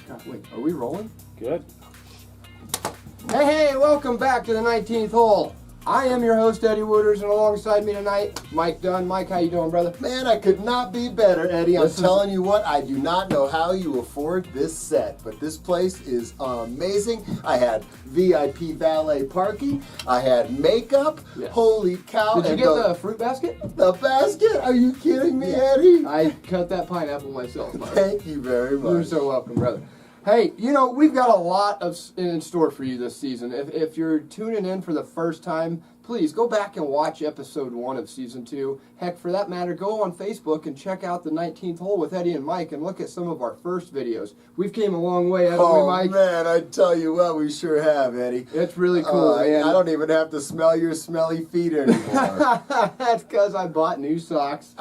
God, wait, are we rolling? Good. Hey, welcome back to the 19th hole. I am your host, Eddie Wooders, and alongside me tonight, Mike Dunn. Mike, how you doing, brother? Man, I could not be better, Eddie. I'm telling you what, I do not know how you afford this set, but this place is amazing. I had VIP valet parking. I had makeup. Yes. Holy cow. Did you get the fruit basket? The basket? Are you kidding me, Eddie? I cut that pineapple myself, Mike. Thank you very much. You're so welcome, brother. Hey, you know, we've got a lot in store for you this season. If you're tuning in for the first time, please go back and watch episode 1 of season 2. Heck, for that matter, go on Facebook and check out the 19th hole with Eddie and Mike and look at some of our first videos. We've came a long way, haven't we, Mike? Man, I tell you what, we sure have, Eddie. It's really cool, man. I don't even have to smell your smelly feet anymore. That's because I bought new socks.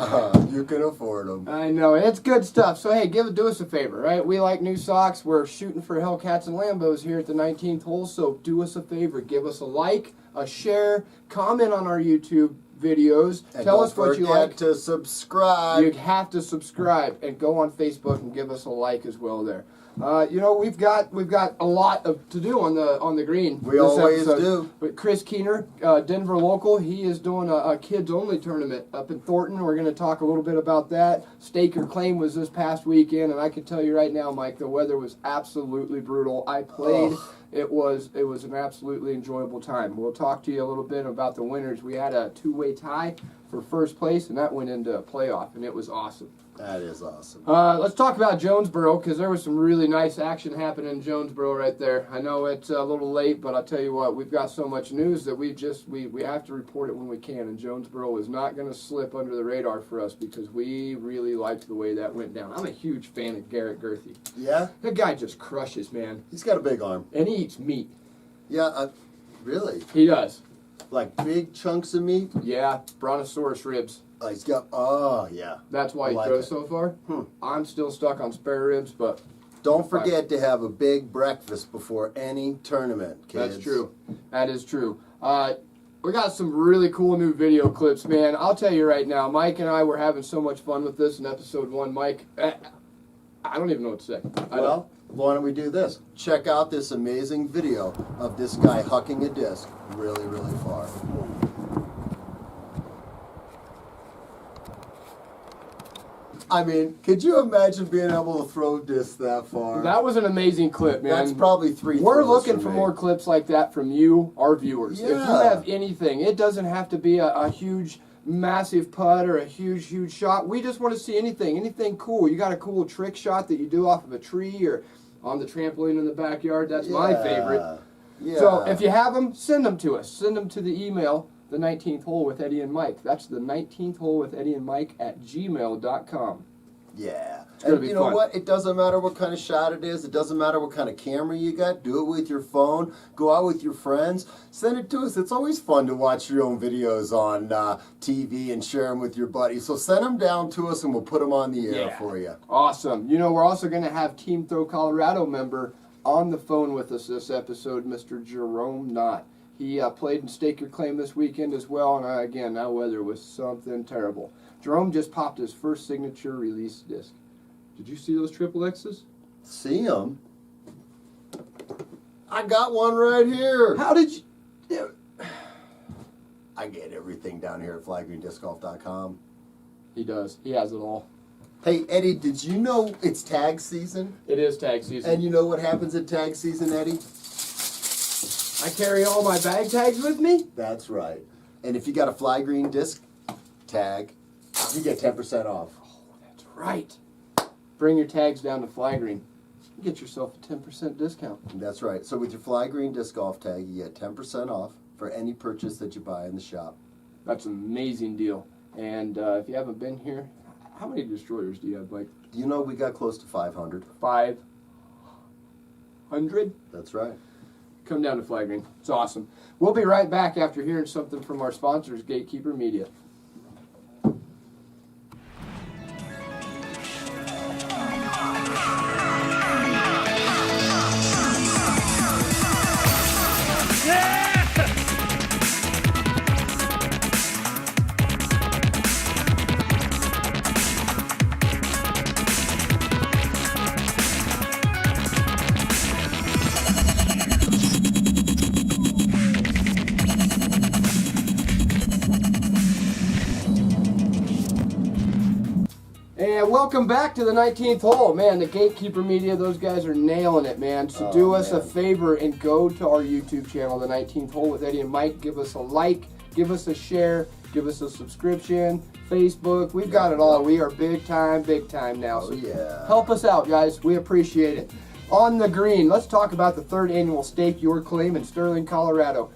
You can afford them. I know, it's good stuff. So, hey, do us a favor, right? We like new socks. We're shooting for Hellcats and Lambos here at the 19th hole, so do us a favor. Give us a like, a share, comment on our YouTube videos. And Tell us what you like. to subscribe. You have to subscribe and go on Facebook and give us a like as well there. You know, we've got a lot to do on the green. We always do. But Chris Keener, Denver local, he is doing a kids only tournament up in Thornton. We're going to talk a little bit about that. Stake Your Claim was this past weekend, and I can tell you right now, Mike, the weather was absolutely brutal. I played. It was an absolutely enjoyable time. We'll talk to you a little bit about the winners. We had a two-way tie for first place, and that went into a playoff, and it was awesome. That is awesome. Let's talk about Jonesboro, because there was some really nice action happening in Jonesboro right there. I know it's a little late, but I'll tell you what, we've got so much news that we have to report it when we can, and Jonesboro is not going to slip under the radar for us because we really liked the way that went down. I'm a huge fan of Garrett Gerthy. Yeah? That guy just crushes, man. He's got a big arm. And he eats meat. Yeah, really? He does. Like big chunks of meat? Yeah, brontosaurus ribs. He's got, oh, yeah. That's why he like throws it. so far. I'm still stuck on spare ribs, but Don't forget to have a big breakfast before any tournament, kids. that's true. That is true. We got some really cool new video clips, man. I'll tell you right now, Mike and I were having so much fun with this in episode 1. Mike, I don't even know what to say. Well, why don't we do this? Check out this amazing video of this guy hucking a disc really, really far. I mean, could you imagine being able to throw discs that far? That was an amazing clip, man. That's probably 3 We're throws looking for for me. more clips like that from you, our viewers. If you Yeah. have anything, it doesn't have to be a huge, massive putt or a huge shot. We just want to see anything cool. You got a cool trick shot that you do off of a tree or on the trampoline in the backyard. That's my favorite. Yeah. So if you have them, send them to us. Send them to the email, the 19th hole with Eddie and Mike. That's the 19th hole with Eddie and Mike at gmail.com. Yeah. gonna And be you know fun. what? It doesn't matter what kind of shot it is. It doesn't matter what kind of camera you got. Do it with your phone. Go out with your friends. Send it to us. It's always fun to watch your own videos on TV and share them with your buddies. So send them down to us and we'll put them on the air for you. Awesome. You know, we're also going to have Team Throw Colorado member on the phone with us this episode, Mr. Jerome Knott. He played in Stake Your Claim this weekend as well, and again, that weather was something terrible. Jerome just popped his first signature release disc. Did you see those triple X's? See them? I got one right here. How did you... I get everything down here at flygreen.discgolf.com. He does. He has it all. Hey, Eddie, did you know it's tag season? It is tag season. And you know what happens at tag season, Eddie? I carry all my bag tags with me? That's right. And if you got a Fly Green disc tag, you get 10% off. Oh, that's right. Bring your tags down to Fly Green. You get yourself a 10% discount. That's right. So with your Fly Green disc golf tag, you get 10% off for any purchase that you buy in the shop. That's an amazing deal. And if you haven't been here, how many destroyers do you have, Mike? Do you know we got close to 500? 500? That's right. Come down to Fly Green. It's awesome. We'll be right back after hearing something from our sponsors, Gatekeeper Media. And welcome back to the 19th hole. Man, the Gatekeeper Media, those guys are nailing it, man. So do us a favor and go to our YouTube channel, the 19th hole with Eddie and Mike. Give us a like, give us a share, give us a subscription, Facebook. We've got it all. We are big time now. So help us out, guys. We appreciate it. On the green, let's talk about the 3rd annual Stake Your Claim in Sterling, Colorado.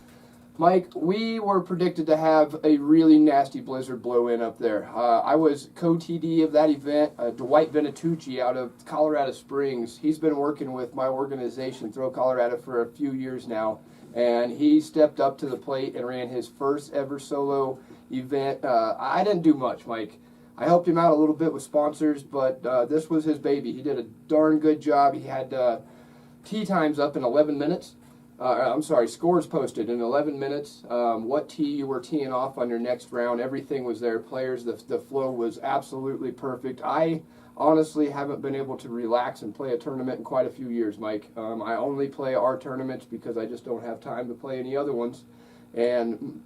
Mike, we were predicted to have a really nasty blizzard blow in up there. I was co-TD of that event. Dwight Venatucci out of Colorado Springs. He's been working with my organization, Throw Colorado, for a few years now. And he stepped up to the plate and ran his first ever solo event. I didn't do much, Mike. I helped him out a little bit with sponsors, but this was his baby. He did a darn good job. He had tee times up in 11 minutes. Scores posted in 11 minutes. What tee you were teeing off on your next round, everything was there. Players, the flow was absolutely perfect. I honestly haven't been able to relax and play a tournament in quite a few years, Mike. I only play our tournaments because I just don't have time to play any other ones. And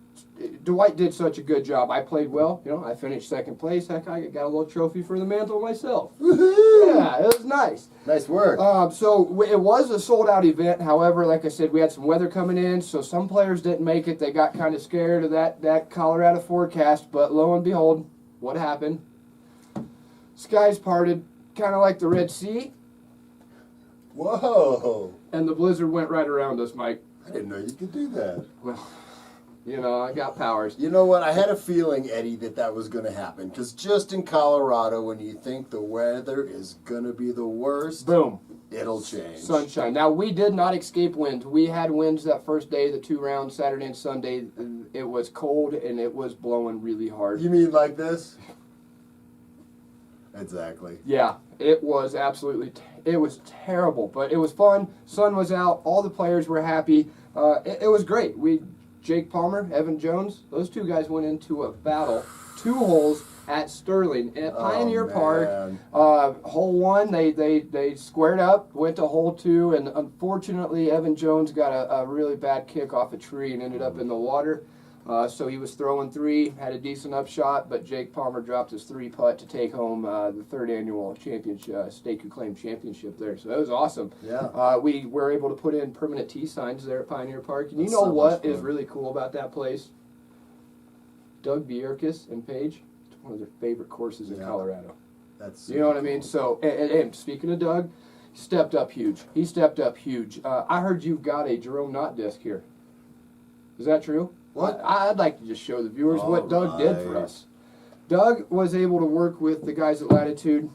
Dwight did such a good job. I played well. You know, I finished 2nd place. Heck, I got a little trophy for the mantle myself. Woohoo! Yeah, it was nice. Nice work. So it was a sold-out event. However, like I said, we had some weather coming in, so some players didn't make it. They got kind of scared of that Colorado forecast. But lo and behold, what happened? Skies parted, kind of like the Red Sea. Whoa. And the blizzard went right around us, Mike. I didn't know you could do that. Well, you know, I got powers. You know what? I had a feeling, Eddie, that was going to happen. Because just in Colorado, when you think the weather is going to be the worst, boom, it'll change. Sunshine. Now, we did not escape wind. We had winds that first day, the 2 rounds, Saturday and Sunday. It was cold, and it was blowing really hard. You mean like this? Exactly. Yeah, it was absolutely, it was terrible. But it was fun. Sun was out. All the players were happy. It was great. Jake Palmer, Evan Jones, those 2 guys went into a battle, 2 holes at Sterling at Pioneer Park. Hole 1, they squared up, went to hole 2, and unfortunately Evan Jones got a really bad kick off a tree and ended up in the water. So he was throwing 3, had a decent upshot, but Jake Palmer dropped his 3-putt to take home the 3rd annual championship, Stake Your Claim championship there. So that was awesome. Yeah. We were able to put in permanent tee signs there at Pioneer Park. And you That's know so what much is fun. really cool about that place? Doug Bierkes and Paige, it's one of their favorite courses in Colorado. That's You know what I mean? So, and speaking of Doug, he stepped up huge. He stepped up huge. I heard you've got a Jerome Knott disc here. Is that true? What? I'd like to just show the viewers All what Doug did for right. us. Doug was able to work with the guys at Latitude.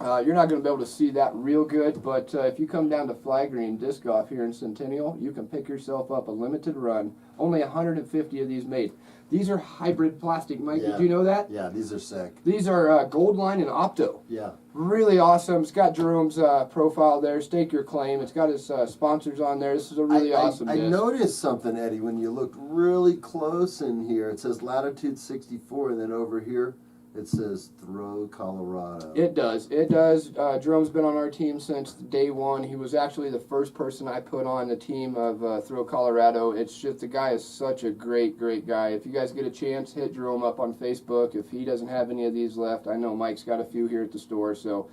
You're not going to be able to see that real good, but if you come down to Flag Green Disc Golf here in Centennial, you can pick yourself up a limited run. Only 150 of these made. These are hybrid plastic, Mike. Yeah. Did you know that? Yeah, these are sick. These are Gold Line and Opto. Yeah. Really awesome. It's got Jerome's profile there. Stake Your Claim. It's got his sponsors on there. This is a really awesome I disc. noticed something, Eddie, when you looked really close in here. It says Latitude 64, and then over here it says Throw Colorado. It does. It does. Jerome's been on our team since day 1. He was actually the first person I put on the team of Throw Colorado. It's just, the guy is such a great guy. If you guys get a chance, hit Jerome up on Facebook. If he doesn't have any of these left, I know Mike's got a few here at the store. So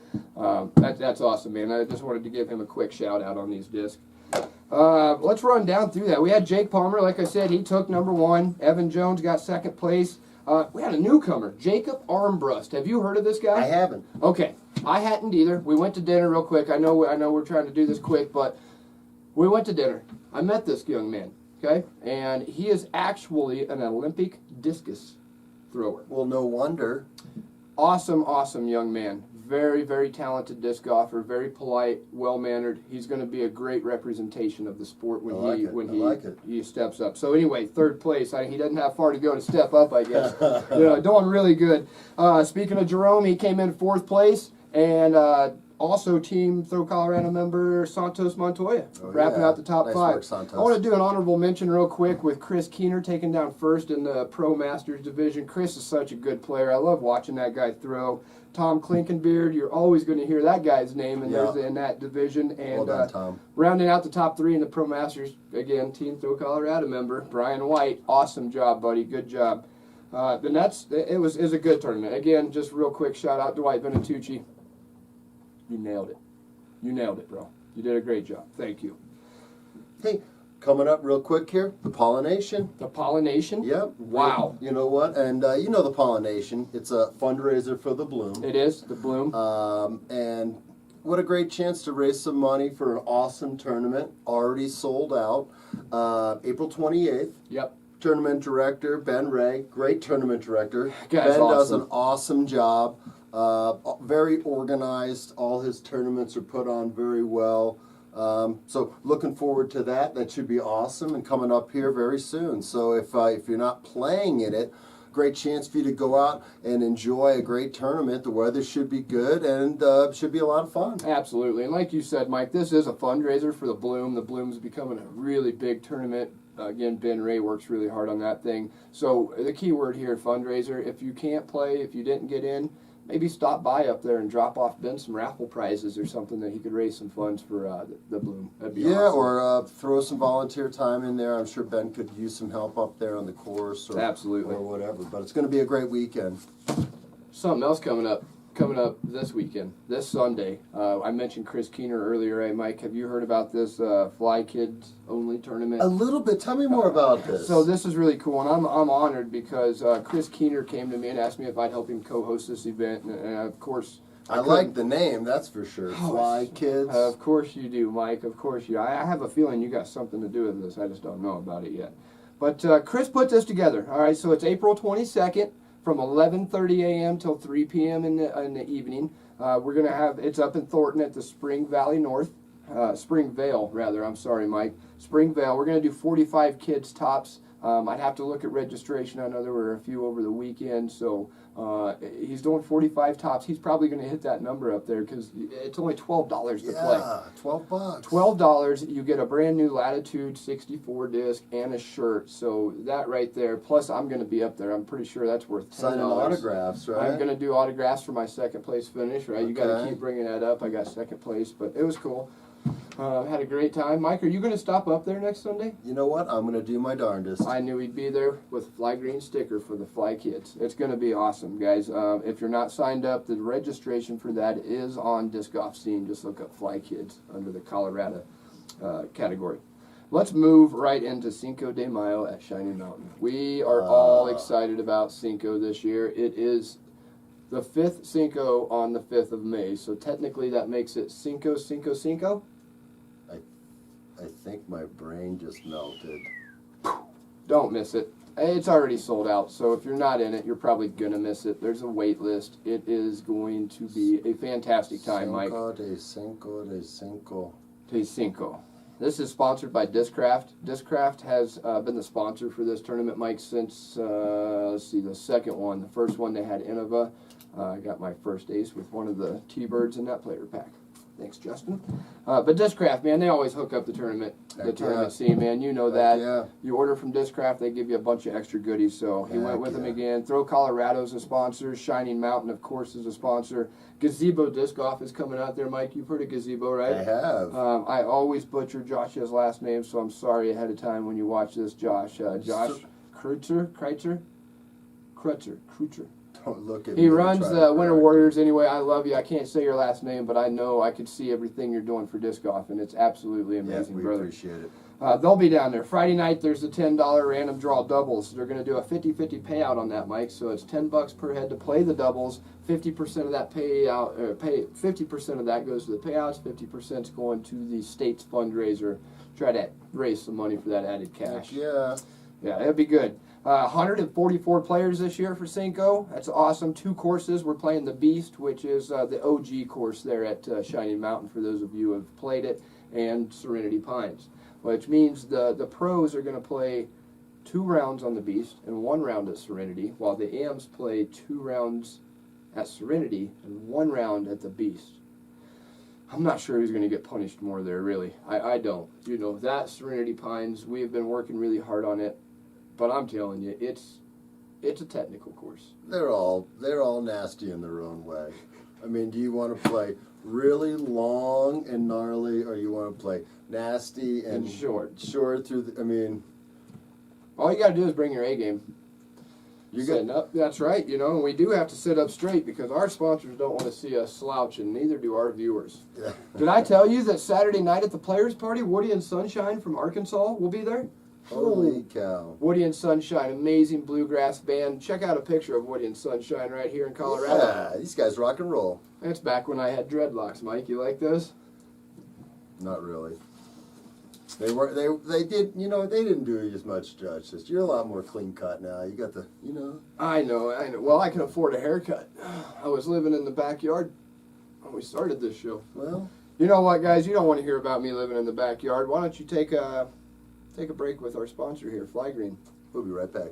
that's awesome, man. I just wanted to give him a quick shout out on these discs. Let's run down through that. We had Jake Palmer, like I said, he took number 1. Evan Jones got 2nd place. We had a newcomer, Jacob Armbrust. Have you heard of this guy? I haven't. Okay, I hadn't either. We went to dinner real quick. I know we're trying to do this quick, but we went to dinner. I met this young man, okay? And he is actually an Olympic discus thrower. Well, no wonder. Awesome young man. Very talented disc golfer, very polite, well-mannered. He's going to be a great representation of the sport when he steps up. So anyway, 3rd place. He doesn't have far to go to step up, I guess. Doing really good. Speaking of Jerome, he came in 4th place, and also Team Throw Colorado member Santos Montoya, wrapping out the top nice 5. Work, Santos. I want to do an honorable mention real quick with Chris Keener taking down 1st in the Pro Masters division. Chris is such a good player. I love watching that guy throw. Tom Klinkenbeard, you're always going to hear that guy's name in that division. And well done, Tom. Rounding out the top 3 in the Pro Masters, again, Team Throw Colorado member, Brian White. Awesome job, buddy. Good job. Then it was a good tournament. Again, just real quick shout out Dwight Benatucci. You nailed it. You nailed it, bro. You did a great job. Thank you. Hey, coming up real quick here, the pollination. The pollination? Yep. Wow. You know what? And you know the pollination. It's a fundraiser for the Bloom. It is, the Bloom. And what a great chance to raise some money for an awesome tournament. Already sold out. April 28th. Yep. Tournament director, Ben Ray. Great tournament director. Guy's Ben does awesome. an awesome job. Very organized. All his tournaments are put on very well. So looking forward to that. That should be awesome and coming up here very soon. So if you're not playing in it, great chance for you to go out and enjoy a great tournament. The weather should be good and should be a lot of fun. Absolutely. And like you said, Mike, this is a fundraiser for the Bloom. The Bloom's becoming a really big tournament. Again, Ben Ray works really hard on that thing. So the key word here, fundraiser. If you can't play, if you didn't get in, maybe stop by up there and drop off Ben some raffle prizes or something that he could raise some funds for the Bloom. That'd be awesome. Or throw some volunteer time in there. I'm sure Ben could use some help up there on the course or, Absolutely. or whatever. But it's going to be a great weekend. Something else coming up this weekend, this Sunday. I mentioned Chris Keener earlier. Hey, Mike, have you heard about this Fly Kids only tournament? A little bit. Tell me more about this. So this is really cool, and I'm honored because Chris Keener came to me and asked me if I'd help him co-host this event, and of course I like the name, that's for sure. Fly Kids. Of course you do, Mike. Of course you. I have a feeling you got something to do with this. I just don't know about it yet. But Chris put this together. All right, so it's April 22nd from 11:30 a.m. till 3 p.m. in the evening. We're gonna have it's up in Thornton at the Springvale rather. I'm sorry, Mike. Springvale. We're gonna do 45 kids tops. I'd have to look at registration. I know there were a few over the weekend, so he's doing 45 tops. He's probably going to hit that number up there because it's only $12 to play. Yeah, $12. $12, you get a brand new Latitude 64 disc and a shirt. So that right there, plus I'm going to be up there. I'm pretty sure that's worth $10. Signing autographs, right? I'm going to do autographs for my second place finish, right? You got to Okay. keep bringing that up. I got second place, but it was cool. Had a great time. Mike, are you going to stop up there next Sunday? You know what? I'm going to do my darndest. I knew he'd be there with a Fly Green sticker for the Fly Kids. It's going to be awesome, guys. If you're not signed up, the registration for that is on Disc Golf Scene. Just look up Fly Kids under the Colorado category. Let's move right into Cinco de Mayo at Shining Mountain. We are all excited about Cinco this year. It is the 5th Cinco on the 5th of May, so technically that makes it Cinco, Cinco, Cinco. I think my brain just melted. Don't miss it. It's already sold out, so if you're not in it, you're probably going to miss it. There's a wait list. It is going to be a fantastic time, Mike. Cinco de Cinco. De Cinco. This is sponsored by Discraft. Discraft has been the sponsor for this tournament, Mike, since, let's see, the second one. The first one they had Innova. I got my first ace with one of the T-Birds in that player pack. Thanks, Justin. But Discraft, man, they always hook up the tournament scene, man. You know that. Yeah. You order from Discraft, they give you a bunch of extra goodies. So he went with them again. Throw Colorado's a sponsor. Shining Mountain, of course, is a sponsor. Gazebo Disc Golf is coming out there, Mike. You've heard of Gazebo, right? I have. I always butcher Josh's last name, so I'm sorry ahead of time when you watch this, Josh. Josh Kreutzer. Don't look at He me runs trying the to Winter correct Warriors anyway. I love you. I can't say your last name, but I know I could see everything you're doing for disc golf, and it's absolutely you. amazing, Yeah, we brother. appreciate it. They'll be down there. Friday night, there's a $10 random draw doubles. They're going to do a 50-50 payout on that, Mike. So it's $10 per head to play the doubles. 50% of that 50% of that goes to the payouts. 50% is going to the state's fundraiser. Try to raise some money for that added cash. Heck yeah. Yeah, it'll be good. 144 players this year for Cinco. That's awesome. 2 courses. We're playing the Beast, which is the OG course there at Shining Mountain, for those of you who have played it, and Serenity Pines, which means the pros are going to play 2 rounds on the Beast and 1 round at Serenity, while the AMs play 2 rounds at Serenity and 1 round at the Beast. I'm not sure who's going to get punished more there, really. I don't. You know, that Serenity Pines, we have been working really hard on it. But I'm telling you, it's a technical course. They're all nasty in their own way. I mean, do you want to play really long and gnarly, or you want to play nasty and short? Short through. I mean, All you got to do is bring your A game. You Sitting up, that's right. You know, and we do have to sit up straight because our sponsors don't want to see us slouch, and neither do our viewers. Yeah. Did I tell you that Saturday night at the Players Party, Woody and Sunshine from Arkansas will be there? Holy cow. Woody and Sunshine, amazing bluegrass band. Check out a picture of Woody and Sunshine right here in Colorado. Yeah, these guys rock and roll. That's back when I had dreadlocks, Mike. You like those? Not really. They did, you know, they didn't do you as much justice. You're a lot more clean cut now. You got the, you know. I know. Well, I can afford a haircut. I was living in the backyard when we started this show. Well, You know what, guys? You don't want to hear about me living in the backyard. Why don't you take a break with our sponsor here, Fly Green? we'll be right back.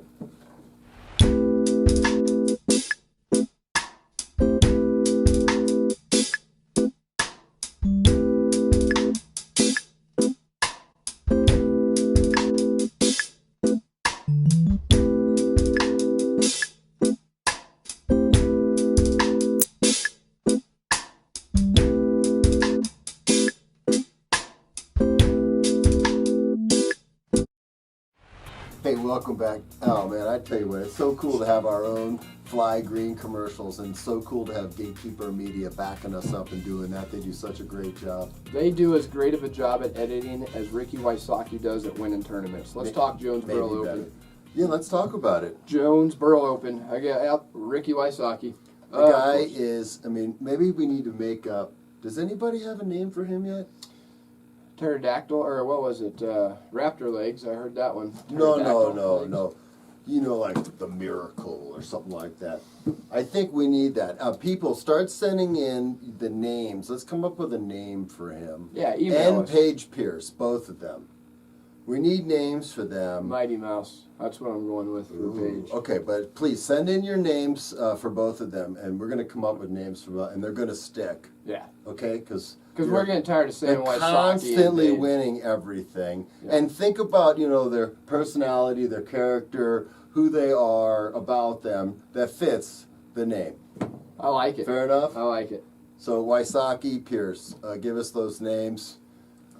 Hey, welcome back. Oh man, I tell you what, it's so cool to have our own Fly Green commercials, and so cool to have Gatekeeper Media backing us up and doing that. They do such a great job. They do as great of a job at editing as Ricky Wysocki does at winning tournaments. Let's talk Jonesboro Maybe better. Open. Yeah, let's talk about it. Jonesboro Open. I got out Ricky Wysocki. The guy is, I mean, maybe we need to make up. Does anybody have a name for him yet? Pterodactyl, or what was it? Raptor legs. I heard that one. No, Pterodactyl legs. no. You know, like the Miracle or something like that. I think we need that. People, start sending in the names. Let's come up with a name for him. Yeah, email And us. Paige Pierce, both of them. We need names for them. Mighty Mouse. That's what I'm going with for Ooh, Paige. okay, but please send in your names for both of them, and we're going to come up with names for, and they're going to stick. Yeah. Okay, because Because we're getting tired of saying they're Wysocki. constantly and Paige. winning everything. Yeah. And think about, you know, their personality, their character, who they are about them that fits the name. I like it. Fair enough? I like it. So Wysocki, Pierce, give us those names.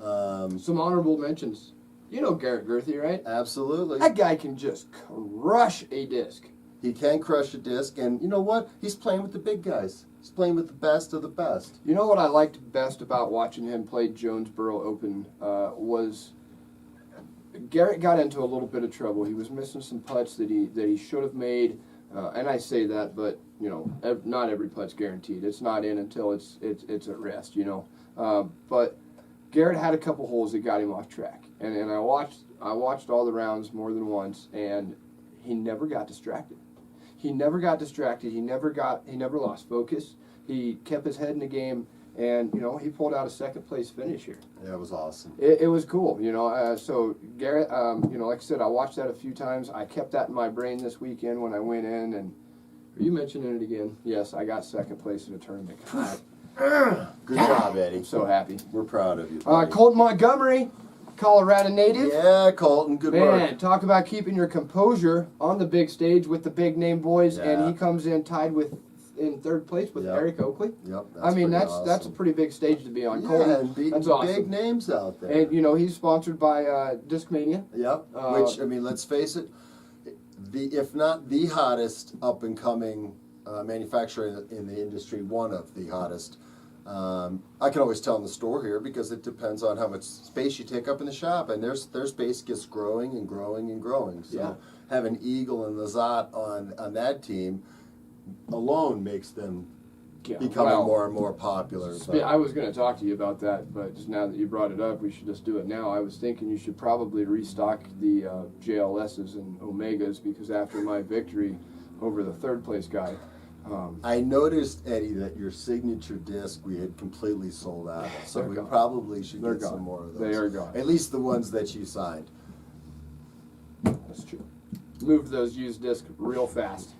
Some honorable mentions. You know Garrett Girthy, right? Absolutely. That guy can just crush a disc. He can crush a disc, and you know what? He's playing with the big guys. He's playing with the best of the best. You know what I liked best about watching him play Jonesboro Open was Garrett got into a little bit of trouble. He was missing some putts that he should have made, and I say that, but you know, not every putt's guaranteed. It's not in until it's at rest. You know, but Garrett had a couple holes that got him off track, and I watched all the rounds more than once, and he never got distracted. He never got distracted. He never lost focus. He kept his head in the game, and you know, he pulled out a second place finish here. Yeah, it was awesome. It was cool, you know. So Garrett, you know, like I said, I watched that a few times. I kept that in my brain this weekend when I went in, and are you mentioning it again? Yes, I got second place in a tournament. God, Good job, Eddie. I'm so happy. We're proud of you. buddy. Colton Montgomery, Colorado native. Yeah, Colton, good Man, work. talk about keeping your composure on the big stage with the big name boys, Yeah. and he comes in tied in third place with Yep. Eric Oakley. Yep, I mean, pretty that's a awesome. pretty big stage to be on. Yeah, Colton, and beating that's awesome. big names out there. And you know, he's sponsored by Discmania. Yep. Which, I mean, let's face it, if not the hottest up and coming manufacturer in the industry, one of the hottest. I can always tell in the store here because it depends on how much space you take up in the shop, and their space gets growing and growing and growing. So Yeah. having Eagle and Lazat on that team alone makes them Yeah, becoming well, more and more popular. but- I was going to talk to you about that, but just now that you brought it up, we should just do it now. I was thinking you should probably restock the JLSs and Omegas because after my victory over the third place guy, I noticed, Eddie, that your signature disc we had completely sold out of, so They're we gone. probably should They're get gone. some more of those. They are gone. At least the ones that you signed. that's true. Moved those used discs real fast.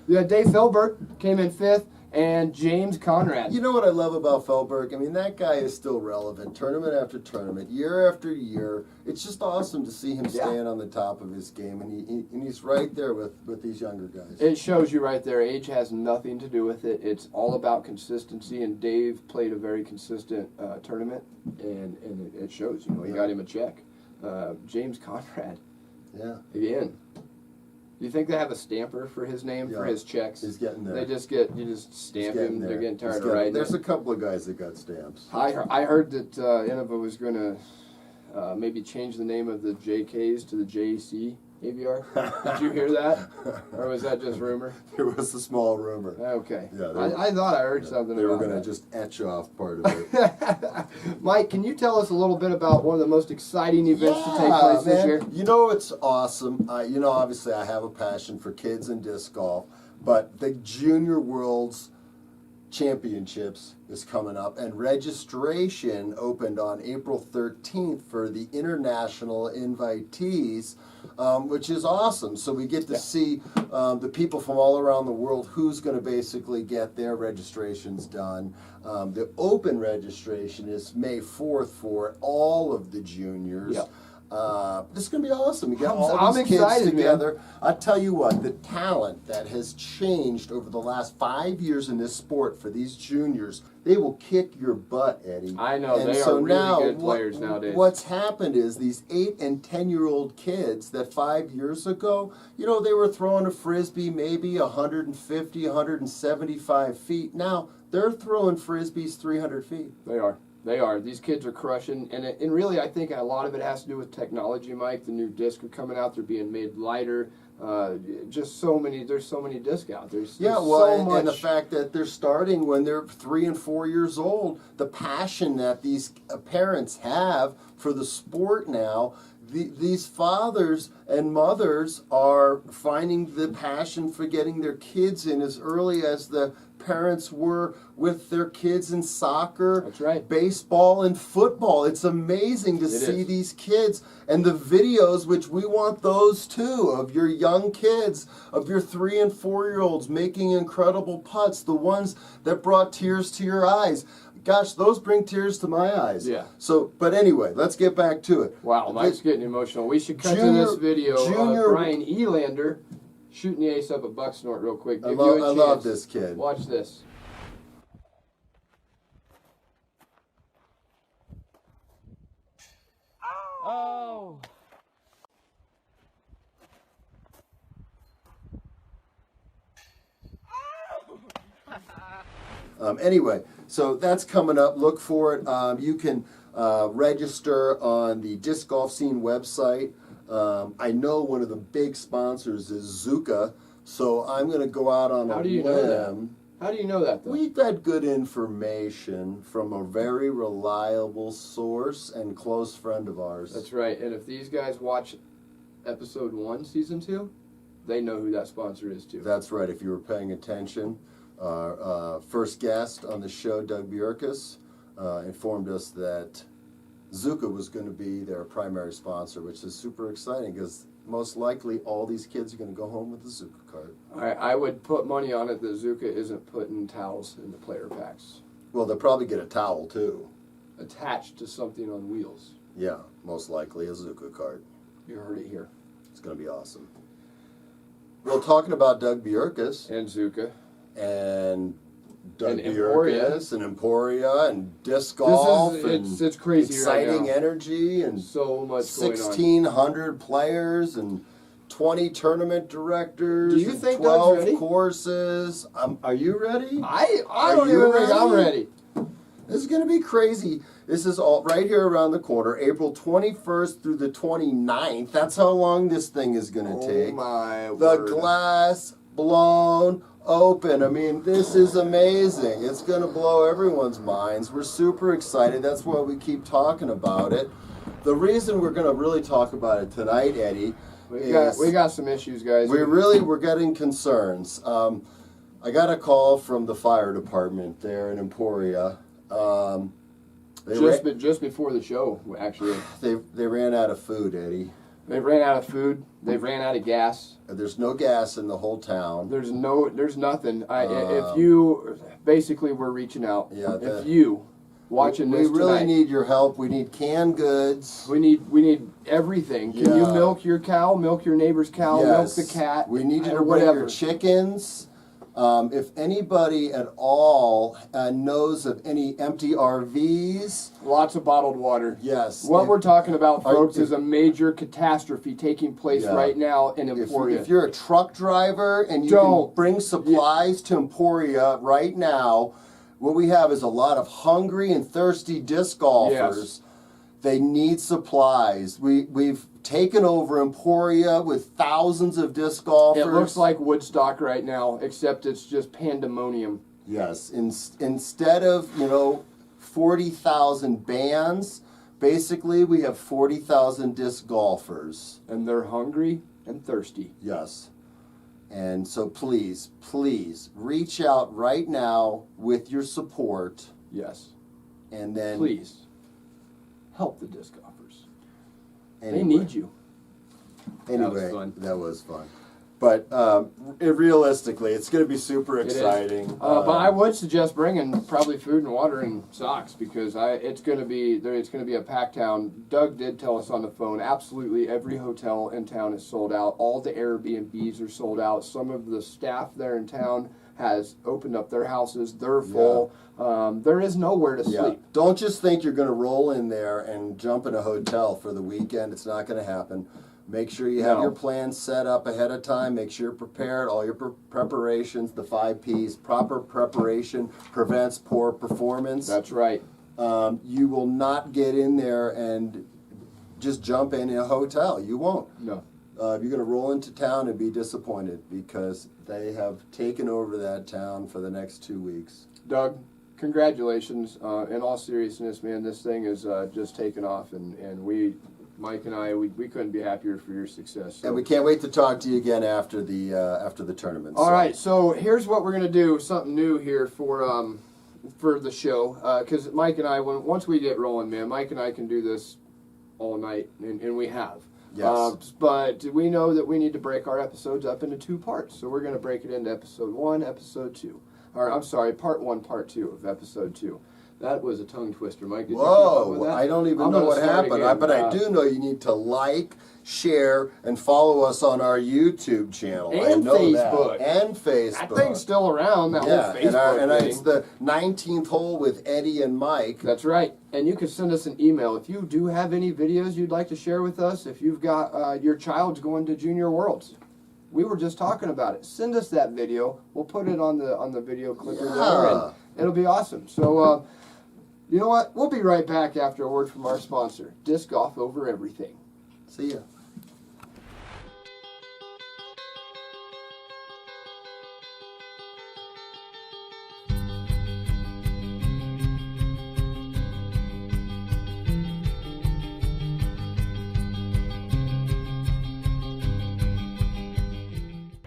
Yeah, Dave Philbert came in fifth, and James Conrad. You know what I love about Feldberg? I mean, that guy is still relevant, tournament after tournament, year after year. It's just awesome to see him Yeah. staying on the top of his game, and he's right there with these younger guys. It shows you right there. Age has nothing to do with it. It's all about consistency, and Dave played a very consistent tournament, and it shows. You know, he got him a check. James Conrad, Yeah. again, Do you think they have a stamper for his name, for Yeah. his checks? He's getting there. They just you just stamp him. They're getting tired of writing. There's it. a couple of guys that got stamps. I heard that Innova was going to maybe change the name of the JKs to the JC AVR. Did you hear that? Or was that just rumor? There was a small rumor. Okay. Yeah, I thought I heard something They were about going to that. just etch off part of it. Mike, can you tell us a little bit about one of the most exciting events to take place this year? You know, it's awesome. You know, obviously I have a passion for kids and disc golf, but the Junior Worlds Championships is coming up, and registration opened on April 13th for the international invitees, which is awesome. So we get to see the people from all around the world who's going to basically get their registrations done. The open registration is May 4th for all of the juniors. Yeah. This is going to be awesome. You got I'm all these kids excited, man. together. I tell you what, the talent that has changed over the last 5 years in this sport for these juniors, they will kick your butt, Eddie. I know, And they so are really now, good players nowadays. What's happened is these 8 and 10-year-old kids that 5 years ago, you know, they were throwing a frisbee maybe 150, 175 feet. Now they're throwing frisbees 300 feet. They are. They are. These kids are crushing, and really, I think a lot of it has to do with technology, Mike. The new discs are coming out; they're being made lighter. Just so many. There's so many discs out. There's Yeah, so well, much. and the fact that they're starting when they're 3 and 4 years old, the passion that these parents have for the sport now. These fathers and mothers are finding the passion for getting their kids in as early as the parents were with their kids in soccer, That's right. baseball, and football. It's amazing to see is. these kids and the videos, which we want those too, of your young kids, of your 3 and 4 year olds making incredible putts, the ones that brought tears to your eyes. Gosh, those bring tears to my eyes. Yeah. So, but anyway, let's get back to it. Wow, Mike's getting emotional. We should cut to Junior- this video Junior- of Brian Elander shooting the ace up at Bucksnort real quick. I Give love, you a I chance. love this kid. Watch this. Oh. Anyway, so that's coming up. Look for it. You can register on the Disc Golf Scene website. I know one of the big sponsors is Zuka, so I'm going to go out on How a do you know that? limb. How do you know that, though? We got good information from a very reliable source and close friend of ours. That's right. And if these guys watch episode 1, season 2, they know who that sponsor is, too. That's right. If you were paying attention, our first guest on the show, Doug Bjorkus, informed us that Zuka was going to be their primary sponsor, which is super exciting because most likely all these kids are going to go home with the Zuka card. I would put money on it that Zuka isn't putting towels in the player packs. Well, they'll probably get a towel too. Attached to something on wheels. Yeah, most likely a Zuka card. You heard it here. It's going to be awesome. Well, talking about Doug Bjorkus And Zuka. and Doug And Emporia. Bjorkus and Emporia and disc golf It's crazy exciting right now. energy and So much going on. 1,600 players and 20 tournament directors. Do you and think 12 Doug's ready? courses? Are you ready? I Are don't you even think I'm ready? ready. This is going to be crazy. This is all right here around the corner, April 21st through the 29th. That's how long this thing is going to take. Oh my The word. glass blown open. I mean, this is amazing. It's going to blow everyone's minds. We're super excited. That's why we keep talking about it. The reason we're going to really talk about it tonight, Eddie, We got some issues, guys. we're getting concerns. I got a call from the fire department there in Emporia. just before the show, actually. They ran out of food, Eddie. They've ran out of food. They've ran out of gas. There's no gas in the whole town. There's nothing. If you, basically, we're reaching out. Yeah, If you watching we this really tonight, need your help. We need canned goods. we need everything. Can you Yeah. milk your cow? Milk your neighbor's cow? Yes. Milk the cat? We need you or to bring whatever. your chickens. If anybody at all knows of any empty RVs, Lots of bottled water. yes. What we're talking about, Are- folks, is a major catastrophe taking place Yeah. right now in If Emporia. you're a truck driver and you Don't. can bring supplies to Emporia right now, what we have is a lot of hungry and thirsty disc golfers. Yes. They need supplies. We've taken over Emporia with thousands of disc golfers. It looks like Woodstock right now, except it's just pandemonium. Yes. Instead of 40,000 bands, basically we have 40,000 disc golfers. And they're hungry and thirsty. Yes. And so please, please reach out right now with your support, Yes. and then Please. Help the disc golfers. anyway, They need you. Anyway, fun. that was fun. But realistically, it's going to be super It is. exciting. But I would suggest bringing probably food and water and socks because it's going to be a packed town. Doug did tell us on the phone. Absolutely every hotel in town is sold out. All the Airbnbs are sold out. Some of the staff there in town has opened up their houses. They're full. There is nowhere to Yeah. sleep. Don't just think you're going to roll in there and jump in a hotel for the weekend. It's not going to happen. Make sure you have No. your plans set up ahead of time. Make sure you're prepared. All your preparations, the 5 Ps. Proper preparation prevents poor performance. That's right. You will not get in there and just jump in a hotel. You won't. No. You're going to roll into town and be disappointed because they have taken over that town for the next 2 weeks. Doug, congratulations. In all seriousness, man, this thing is just taken off, and Mike and I, we couldn't be happier for your success. So. And we can't wait to talk to you again after the tournament. All right, so here's what we're gonna do. Something new here for the show, because Mike and I, once we get rolling, man, Mike and I can do this all night, and we have. Yes. But we know that we need to break our episodes up into 2 parts, so we're gonna break it into episode 1, episode 2, or I'm sorry, part 1, part 2 of episode 2. That was a tongue twister, Mike. Did you keep up with Whoa! that? I don't even I'm know gonna what start happened, again. but I do know you need to like, share, and follow us on our YouTube channel. I And know Facebook. that. And Facebook. That thing's still around. That yeah, whole Facebook and thing. it's the 19th hole with Eddie and Mike. That's right. And you can send us an email if you do have any videos you'd like to share with us. If you've got your child's going to Junior Worlds, we were just talking about it. Send us that video. We'll put it on the video clipper there, Yeah. and it'll be awesome. So, you know what? We'll be right back after a word from our sponsor, Disc Golf Over Everything. See ya.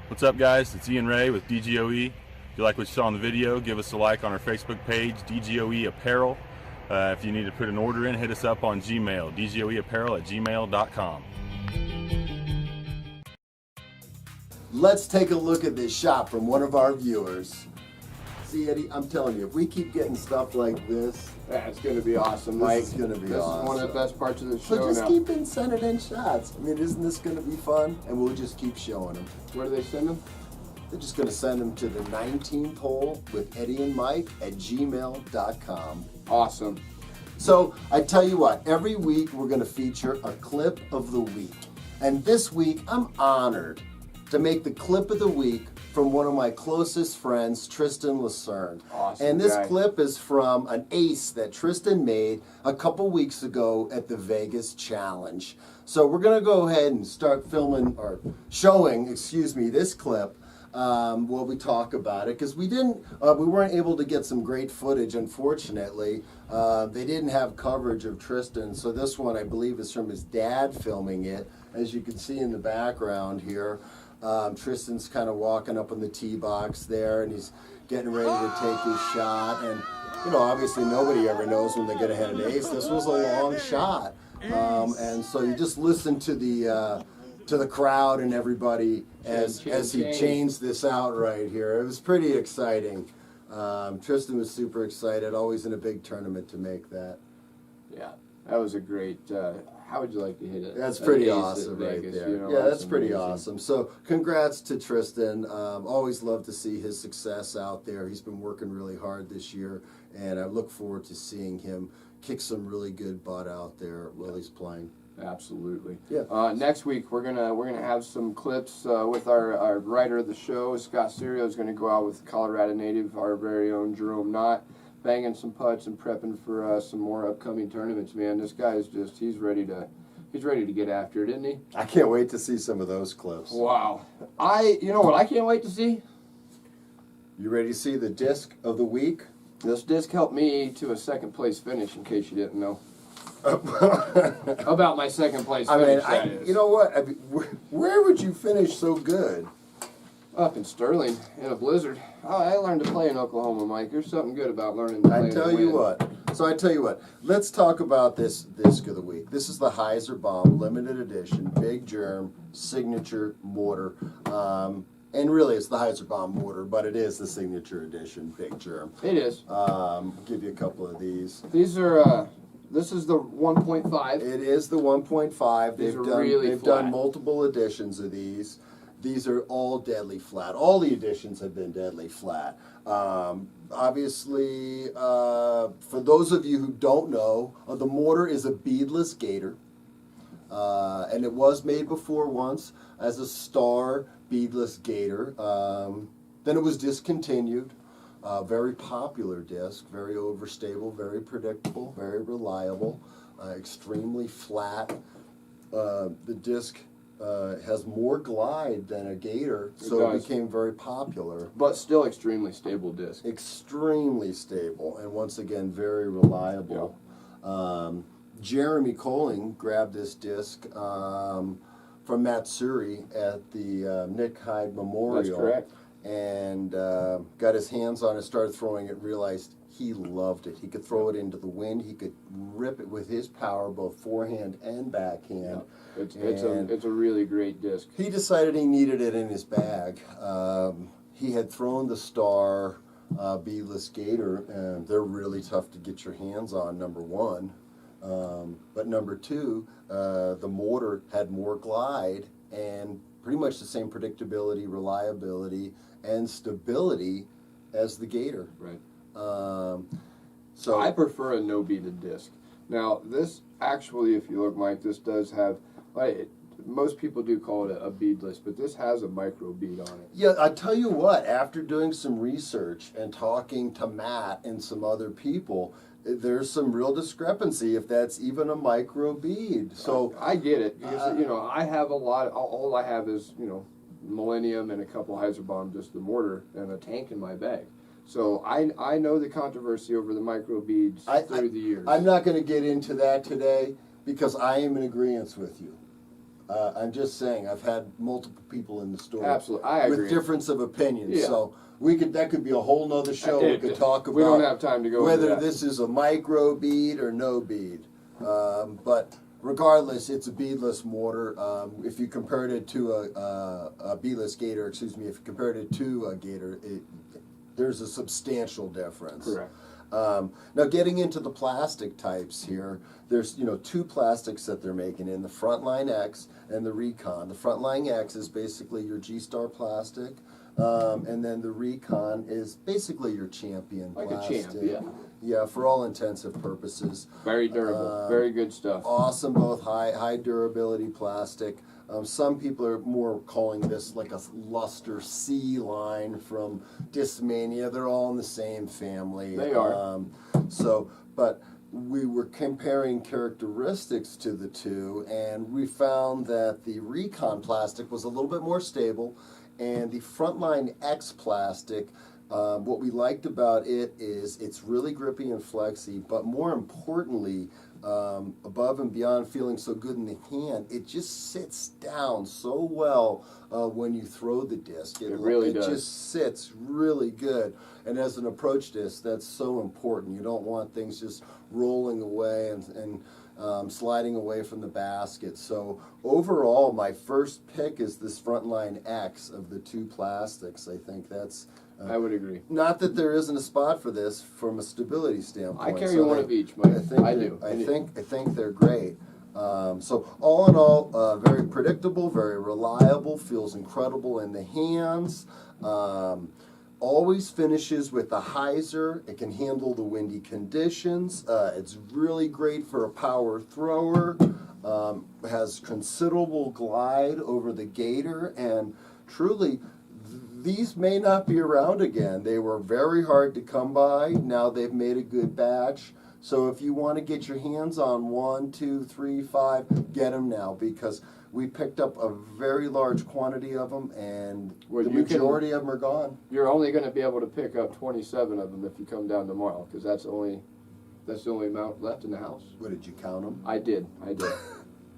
What's up, guys? It's Ian Ray with DGOE. If you like what you saw in the video, give us a like on our Facebook page, DGOE Apparel. If you need to put an order in, hit us up on Gmail, dgoeapparel@gmail.com. Let's take a look at this shot from one of our viewers. See, Eddie, I'm telling you, if we keep getting stuff like this, That's going to be awesome, This Mike. is gonna be This is one of awesome. the best parts of the so show just now. keep in sending in shots. I mean, isn't this going to be fun? And we'll just keep showing them. Where do they send them? They're just going to send them to the 19th hole with Eddie and Mike at gmail.com. Awesome. So I tell you what, every week we're going to feature a clip of the week. And this week I'm honored to make the clip of the week from one of my closest friends, Tristan Lucerne. Awesome And this guy. clip is from an ace that Tristan made a couple weeks ago at the Vegas Challenge. So we're going to go ahead and start filming, or showing, this clip while we talk about it, because we weren't able to get some great footage, unfortunately. They didn't have coverage of Tristan, so this one I believe is from his dad filming it. As you can see in the background here, Tristan's kind of walking up on the tee box there, and he's getting ready to take his shot. And obviously nobody ever knows when they're going to hit an ace. This was a long shot, and so you just listen to the crowd and everybody as he changed this out right here. It was pretty exciting. Tristan was super excited, always in a big tournament to make that. Yeah, that was a great. how would you like to hit it? That's pretty An ace at awesome right Vegas, there. you know, Yeah, that's pretty amazing. awesome. So congrats to Tristan. Always love to see his success out there. He's been working really hard this year, and I look forward to seeing him kick some really good butt out there while he's playing. Absolutely. Yeah. Next week we're gonna have some clips with our writer of the show, Scott Serio, is gonna go out with Colorado native, our very own Jerome Knott, banging some putts and prepping for some more upcoming tournaments. Man, this guy is he's ready to get after it, isn't he? I can't wait to see some of those clips. Wow. You know what I can't wait to see? You ready to see the disc of the week? This disc helped me to a second place finish, in case you didn't know. About my second place I mean, finish, that is. you know what? I mean, where would you finish so good? Up in Sterling, in a blizzard. Oh, I learned to play in Oklahoma, Mike. There's something good about learning to play I in the tell you wind. what. So I tell you what. Let's talk about this disc of the week. This is the Heiser Bomb limited edition, big germ signature mortar. And really, it's the Heiser Bomb mortar, but it is the signature edition, big germ. It is. Give you a couple of these. These are, this is the 1.5. It is the 1.5. These are They've done really they've flat. done multiple editions of these. These are all deadly flat. All the editions have been deadly flat. Obviously, for those of you who don't know, the mortar is a beadless gator. And it was made before once as a star beadless gator. Then it was discontinued. Very popular disc, very overstable, very predictable, very reliable, extremely flat. The disc has more glide than a gator, so it does. became very popular. But still extremely stable disc. Extremely stable, and once again, very reliable. Jeremy Colling grabbed this disc from Matsuri at the Nick Hyde Memorial. That's correct. And got his hands on it, started throwing it, realized he loved it. He could throw it into the wind. He could rip it with his power, both forehand and backhand. It's a really great disc. He decided he needed it in his bag. He had thrown the Star beadless gator, and they're really tough to get your hands on, number one. But number two, the mortar had more glide and pretty much the same predictability, reliability, and stability as the gator. Right. So I prefer a no-beaded disc. Now, this actually, if you look, Mike, this does have, most people do call it a beadless, but this has a micro bead on it. yeah, I tell you what, after doing some research and talking to Matt and some other people, there's some real discrepancy if that's even a micro bead. So I get it, because, you know, I have a lot, all I have is, you know, Millennium and a couple Heiserbomb, just the mortar, and a tank in my bag. So I know the controversy over the micro beads through the years. I'm not going to get into that today because I am in agreement with you. I'm just saying I've had multiple people in the store Absolutely, I agree. with difference of opinions. Yeah. So that could be a whole nother show. We could talk about. We don't have time to go into whether that. this is a micro bead or no bead. But regardless, it's a beadless mortar. If you compared it to a beadless gator, if you compared it to a gator, there's a substantial difference. Correct. Now, getting into the plastic types here, there's two plastics that they're making in the Frontline X and the Recon. The Frontline X is basically your G-Star plastic, and then the Recon is basically your Champion Like plastic. a Champ, yeah. Yeah, for all intensive purposes. Very durable, very good stuff. Awesome, both high durability plastic. Some people are more calling this like a Luster C line from Discmania. They're all in the same family. They are. But we were comparing characteristics to the two, and we found that the Recon plastic was a little bit more stable, and the Frontline X plastic, what we liked about it is it's really grippy and flexy, but more importantly, above and beyond feeling so good in the hand, it just sits down so well when you throw the disc. It really does. It just sits really good. And as an approach disc, that's so important. You don't want things just rolling away and sliding away from the basket. So overall, my first pick is this Frontline X of the two plastics. I think that's... I would agree. Not that there isn't a spot for this from a stability standpoint. I carry one of each, Mike. I do. I think they're great. So all in all, very predictable, very reliable, feels incredible in the hands. Always finishes with a hyzer. It can handle the windy conditions. It's really great for a power thrower. Has considerable glide over the gator, and truly, these may not be around again. They were very hard to come by. Now they've made a good batch. So if you want to get your hands on 1, 2, 3, 5, get them now, because we picked up a very large quantity of them, and Well, the you can- majority of them are gone. You're only going to be able to pick up 27 of them if you come down tomorrow, because that's the only amount left in the house. What, did you count them? I did.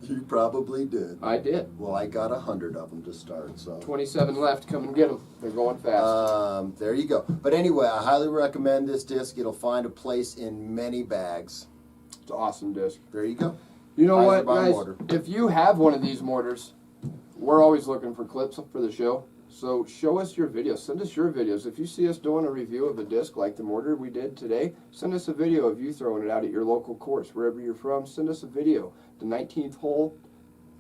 You probably did. I did. Well, I got 100 of them to start, so. 27 left. Come and get them. They're going fast. There you go. But anyway, I highly recommend this disc. It'll find a place in many bags. It's an awesome disc. There you go. You know Hyzer what, by guys? Mortar. If you have one of these mortars, we're always looking for clips for the show. So show us your videos. Send us your videos. If you see us doing a review of a disc like the mortar we did today, send us a video of you throwing it out at your local course, wherever you're from. Send us a video. The 19th hole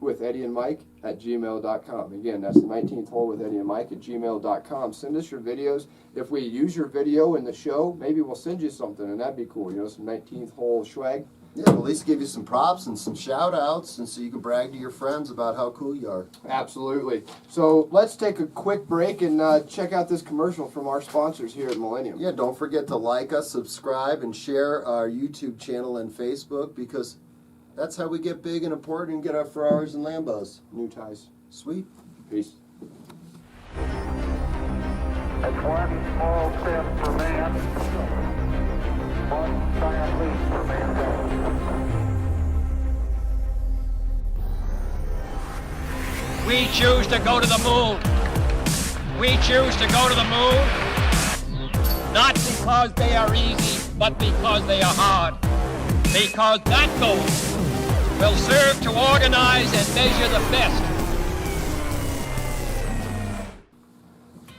with Eddie and Mike at gmail.com. Again, that's the 19th hole with Eddie and Mike at gmail.com. Send us your videos. If we use your video in the show, maybe we'll send you something, and that'd be cool. You know, some 19th hole swag. Yeah, we'll at least give you some props and some shout outs, and so you can brag to your friends about how cool you are. Absolutely. So let's take a quick break and check out this commercial from our sponsors here at Millennium. Yeah, don't forget to like us, subscribe, and share our YouTube channel and Facebook, because that's how we get big and important and get our Ferraris and Lambos. New ties. Sweet. Peace. It's one small step for man, one giant leap for mankind. We choose to go to the moon. We choose to go to the moon, not because they are easy, but because they are hard. Because that goal will serve to organize and measure the best.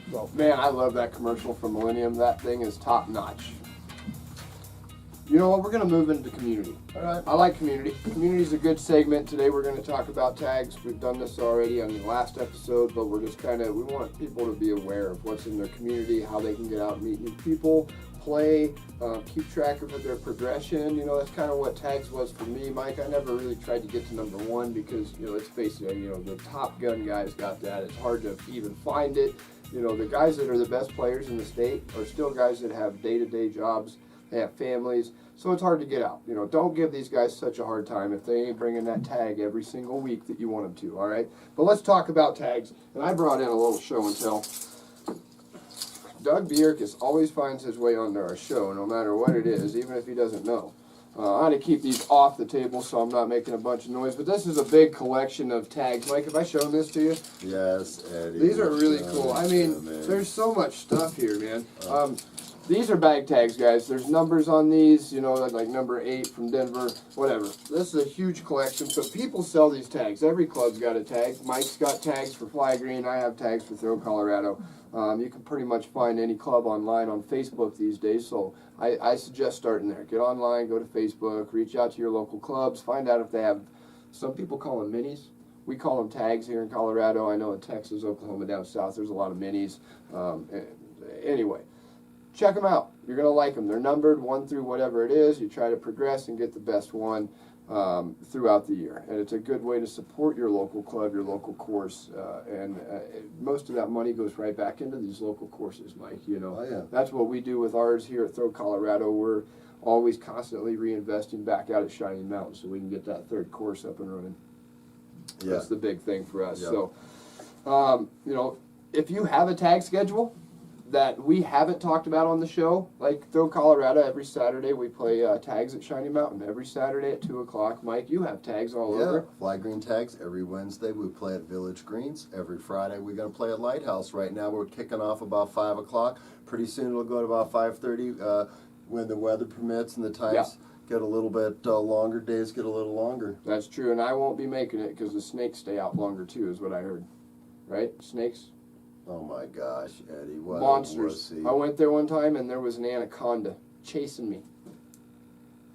Well, man, I love that commercial from Millennium. That thing is top notch. You know what? We're going to move into community. All right. I like community. Community is a good segment. Today we're going to talk about tags. We've done this already on the last episode, but we're just we want people to be aware of what's in their community, how they can get out and meet new people, play, keep track of their progression. You know, that's kind of what tags was for me, Mike. I never really tried to get to number one because, you know, let's face it, you know, the Top Gun guys got that. It's hard to even find it. You know, the guys that are the best players in the state are still guys that have day-to-day jobs. They have families, so it's hard to get out. You know, don't give these guys such a hard time if they ain't bringing that tag every single week that you want them to, all right? But let's talk about tags, and I brought in a little show and tell. Doug Bierkus always finds his way onto our show, no matter what it is, even if he doesn't know. I had to keep these off the table so I'm not making a bunch of noise, but this is a big collection of tags. Mike, have I shown this to you? Yes, Eddie. These are really cool. I mean, there's so much stuff here, man. These are bag tags, guys. There's numbers on these, you know, like number 8 from Denver, whatever. This is a huge collection. So people sell these tags. Every club's got a tag. Mike's got tags for Fly Green. I have tags for Throw Colorado. You can pretty much find any club online on Facebook these days. So I suggest starting there. Get online, go to Facebook, reach out to your local clubs, find out if they have, some people call them minis. We call them tags here in Colorado. I know in Texas, Oklahoma, down south, there's a lot of minis. Anyway. Check them out. You're going to like them. They're numbered 1 through whatever it is. You try to progress and get the best one throughout the year. And it's a good way to support your local club, your local course. And most of that money goes right back into these local courses, Mike. You know, Oh, yeah. That's what we do with ours here at Throw Colorado. We're always constantly reinvesting back out at Shining Mountain so we can get that third course up and running. Yeah. That's the big thing for us. Yeah. So, you know, if you have a tag schedule that we haven't talked about on the show, like Throw Colorado, every Saturday we play tags at Shiny Mountain. Every Saturday at 2 o'clock. Mike, you have tags all Yeah, over. Fly Green tags every Wednesday. We play at Village Greens. Every Friday we're going to play at Lighthouse. Right now we're kicking off about 5 o'clock. Pretty soon it'll go to about 5:30 when the weather permits and the times get a little bit longer. Days get a little longer. That's true, and I won't be making it because the snakes stay out longer too, is what I heard. Right? Snakes? Oh my gosh, Eddie, what Monsters. a wussy. I went there one time and there was an anaconda chasing me.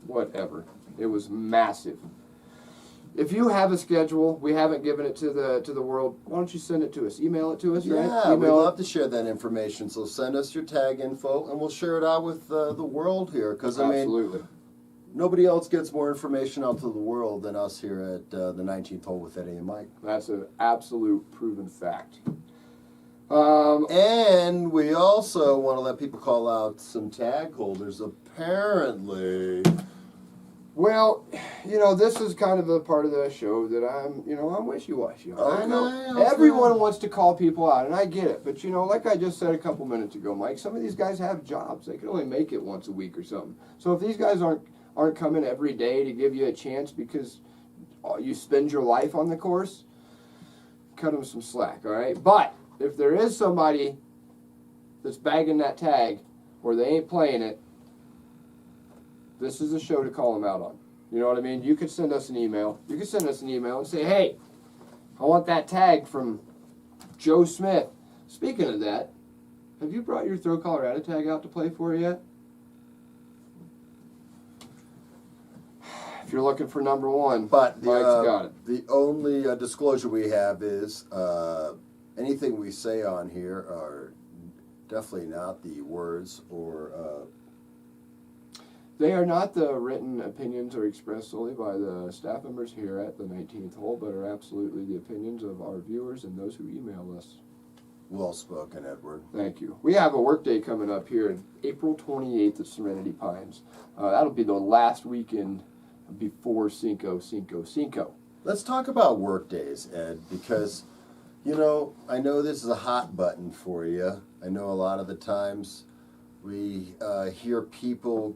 Whatever. It was massive. if you have a schedule, we haven't given it to the world. Why don't you send it to us? Email it to us, right? Yeah, we'd Email love to share that information. So send us your tag info, and we'll share it out with the world here. Because I mean, Absolutely. nobody else gets more information out to the world than us here at the 19th Hole with Eddie and Mike. That's an absolute proven fact. And we also want to let people call out some tag holders. Apparently, Well, this is kind of a part of the show that I'm wishy-washy on. I know Okay, everyone wants to call people out, and I get it. But, like I just said a couple minutes ago, Mike, some of these guys have jobs. They can only make it once a week or something. So if these guys aren't coming every day to give you a chance because you spend your life on the course, cut them some slack, all right? But if there is somebody that's bagging that tag or they ain't playing it, this is a show to call them out on. You know what I mean? You could send us an email. You could send us an email and say, hey, I want that tag from Joe Smith. Speaking of that, have you brought your Throw Colorado tag out to play for yet? If you're looking for number one, but Mike's got it. the only disclosure we have is anything we say on here are definitely not the words or. They are not the written opinions or expressed solely by the staff members here at the 19th Hole, but are absolutely the opinions of our viewers and those who email us. Well spoken, Edward. Thank you. We have a work day coming up here in April 28th at Serenity Pines. That'll be the last weekend before Cinco. Let's talk about work days, Ed, because, I know this is a hot button for you. I know a lot of the times we hear people,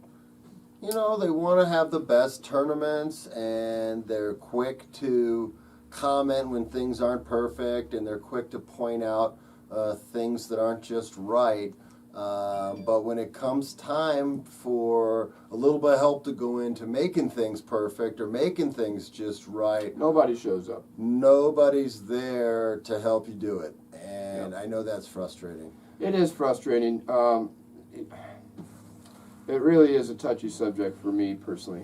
they want to have the best tournaments, and they're quick to comment when things aren't perfect, and they're quick to point out things that aren't just right. But when it comes time for a little bit of help to go into making things perfect or making things just right, nobody shows up. Nobody's there to help you do it. And I know that's frustrating. It is frustrating. It really is a touchy subject for me personally.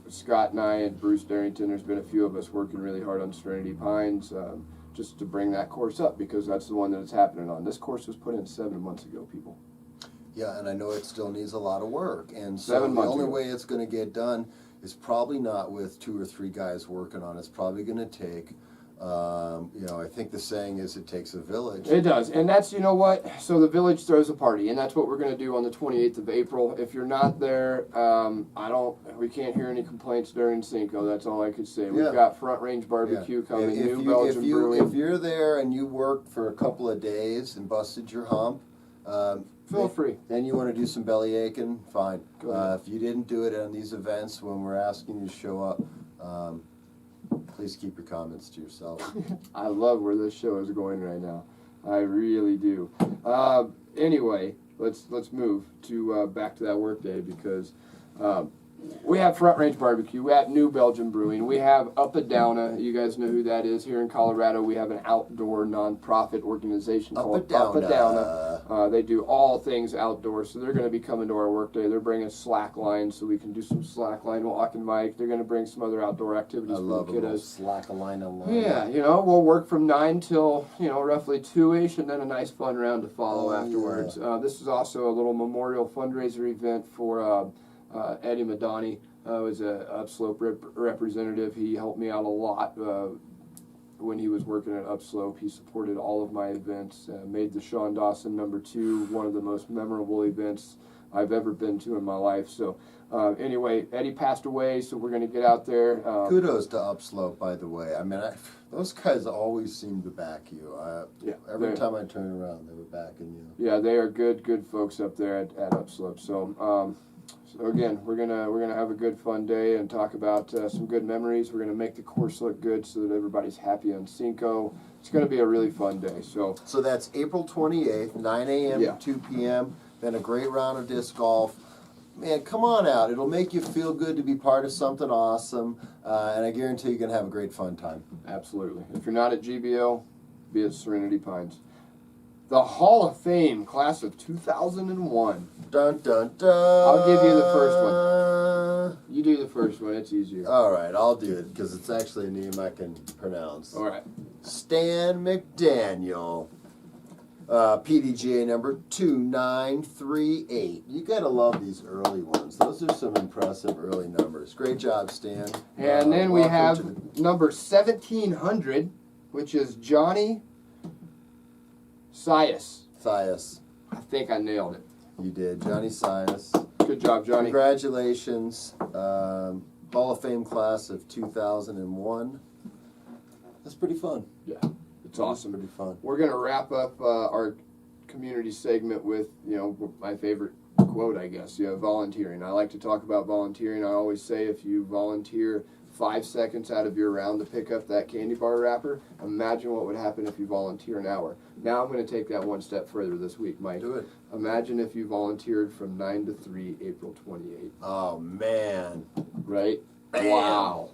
Scott and I and Bruce Darrington, there's been a few of us working really hard on Serenity Pines just to bring that course up because that's the one that it's happening on. This course was put in 7 months ago, people. Yeah, and I know it still needs a lot of work. And so 7 the months only ago. way it's going to get done is probably not with 2 or 3 guys working on it. It's probably going to take, I think the saying is it takes a village. It does, and that's, so the village throws a party, and that's what we're going to do on the 28th of April. If you're not there, we can't hear any complaints during Cinco. That's all I could say. We've got Front Range Barbecue coming, New Belgium Brewing. If you're there and you worked for a couple of days and busted your hump, Feel free. Then you want to do some belly aching, fine. Go ahead. If you didn't do it on these events when we're asking you to show up, please keep your comments to yourself. I love where this show is going right now. I really do. Anyway, let's move to back to that work day because we have Front Range Barbecue, we have New Belgium Brewing, we have Uppadowna. You guys know who that is here in Colorado. We have an outdoor nonprofit organization called Uppadowna. They do all things outdoors, so they're going to be coming to our work day. They're bringing slack line so we can do some slack line walking, Mike. They're going to bring some other outdoor activities I for love the a little kiddos. slack a line on line. Yeah, we'll work from 9 till, roughly 2-ish, and then a nice fun round to follow afterwards. Yeah. This is also a little memorial fundraiser event for Eddie Madani. Was a Upslope representative. He helped me out a lot when he was working at Upslope. He supported all of my events, made the Sean Dawson #2 one of the most memorable events I've ever been to in my life. So anyway, Eddie passed away, so we're going to get out there. Kudos to Upslope, by the way. I mean, those guys always seem to back you. Every time I turn around, they were backing you. Yeah, they are good folks up there at Upslope. So again, we're gonna have a good fun day and talk about some good memories. We're gonna make the course look good so that everybody's happy on Cinco. It's gonna be a really fun day. So that's April 28th, 9 a.m. to 2 p.m. Then a great round of disc golf. Man, come on out. It'll make you feel good to be part of something awesome, and I guarantee you're gonna have a great fun time. absolutely, if you're not at GBO, be at Serenity Pines. The Hall of Fame class of 2001. Dun dun dun. I'll give you the first one. You do the first first one. It's easier. All right, I'll do it because it's actually a name I can pronounce. All right. Stan McDaniel. PDGA number 2938. You gotta love these early ones. Those are some impressive early numbers. Great job, Stan. And then we welcome have to the- number 1700, which is Johnny Sias. Thias. I think I nailed it. You did. Johnny Sias. Good job, Johnny. Congratulations. Hall of Fame class of 2001. That's pretty fun. Yeah, it's awesome. Pretty fun. We're going to wrap up our community segment with, my favorite quote, I guess. Volunteering. I like to talk about volunteering. I always say if you volunteer 5 seconds out of your round to pick up that candy bar wrapper, imagine what would happen if you volunteer an hour. Now I'm going to take that one step further this week, Mike. Do it. Imagine if you volunteered from 9 to 3, April 28th. Oh, man. Right? Bam. Wow.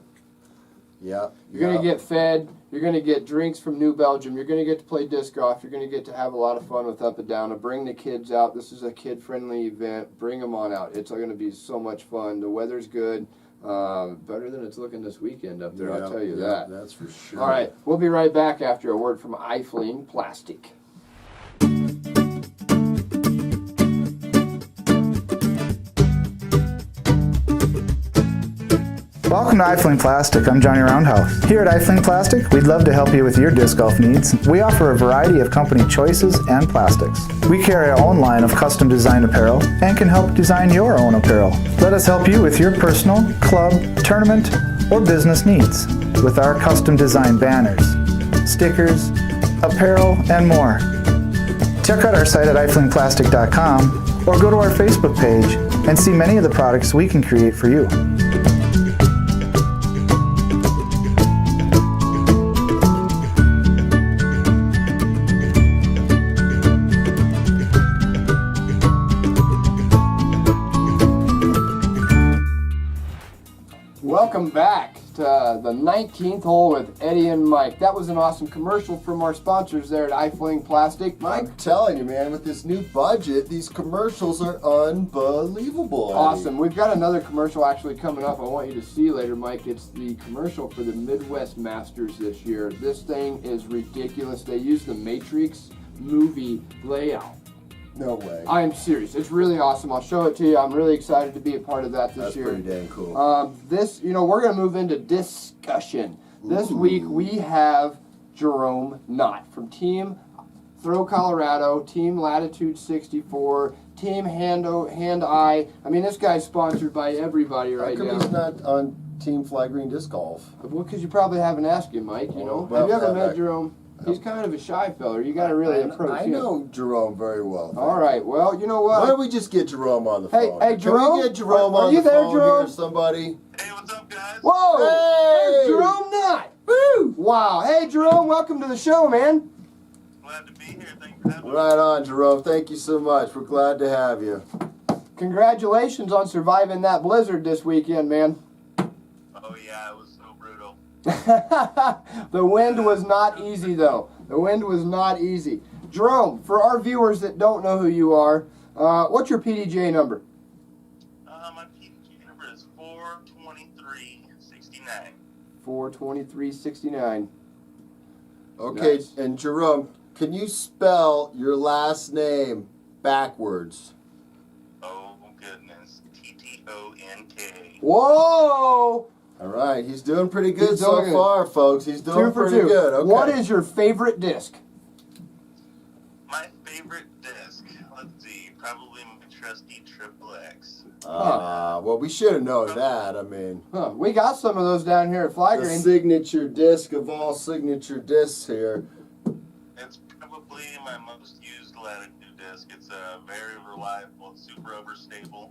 Yep. You're going to get fed. You're going to get drinks from New Belgium. You're going to get to play disc golf. You're going to get to have a lot of fun with Up and Down. Bring the kids out. This is a kid-friendly event. Bring them on out. It's going to be so much fun. The weather's good. Better than it's looking this weekend up there, I'll tell you that. That's for sure. All right, we'll be right back after a word from Eifling Plastic. Welcome to Eifling Plastic. I'm Johnny Roundhouse. Here at Eifling Plastic, we'd love to help you with your disc golf needs. We offer a variety of company choices and plastics. We carry our own line of custom designed apparel and can help design your own apparel. Let us help you with your personal, club, tournament, or business needs with our custom designed banners, stickers, apparel, and more. Check out our site at eiflingplastic.com or go to our Facebook page and see many of the products we can create for you. Welcome back to the 19th hole with Eddie and Mike. That was an awesome commercial from our sponsors there at Eifling Plastic. Mike? I'm telling you, man, with this new budget, these commercials are unbelievable. Eddie. Awesome. We've got another commercial actually coming up I want you to see later, Mike. It's the commercial for the Midwest Masters this year. This thing is ridiculous. They use the Matrix movie layout. No way. I am serious. It's really awesome. I'll show it to you. I'm really excited to be a part of that this That's year. pretty dang cool. We're going to move into discussion. This week we have Jerome Knott from Team Throw Colorado, Team Latitude 64, Team Hand Eye. I mean, this guy's sponsored by everybody right How come now. he's not on Team Fly Green Disc Golf? Well, because you probably haven't asked him, Mike. Well, Have you ever yeah, met Jerome? He's kind of a shy fella. You got to really approach I him. know Jerome very well. All right. Well, you know what? Why don't we just get Jerome on the Hey- phone? hey, Jerome? Can we get Jerome Are on you the there, phone Jerome? here, somebody? Hey, what's up, guys? Whoa! Hey! There's Jerome Knott. Woo! Wow. Hey, Jerome. Welcome to the show, man. Glad to be here. Thanks for having me. Right on, Jerome. Thank you so much. We're glad to have you. Congratulations on surviving that blizzard this weekend, man. Oh, yeah, it was so brutal. The wind was not easy, though. The wind was not easy. Jerome, for our viewers that don't know who you are, what's your PDGA number? My PDG number is 42369. 42369. Okay, Nice. and Jerome, can you spell your last name backwards? Oh, goodness. TTONK. Whoa! All right, he's doing pretty good He's so doing it. far, folks. He's doing 2 for pretty 2. good. Okay. What is your favorite disc? My favorite disc, let's see, probably my trusty Triple X. Well, we should have known that. I mean, Huh, we got some of those down here at Fly the Green. signature disc of all signature discs here. It's probably my most used Latitude disc. It's very reliable. It's super overstable.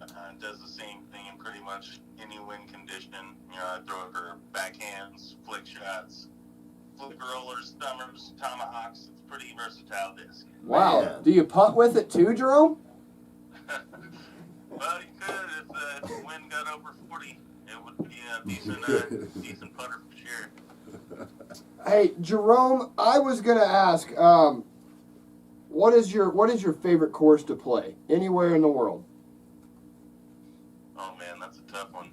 It does the same thing in pretty much any wind condition. I throw it for backhands, flick shots, flick rollers, thumbers, tomahawks. It's a pretty versatile disc. Wow. Man. Do you putt with it too, Jerome? Well, you could if the wind got over 40. It would be a decent putter for sure. Hey, Jerome, I was gonna ask, what is your favorite course to play anywhere in the world? Oh man, that's a tough one.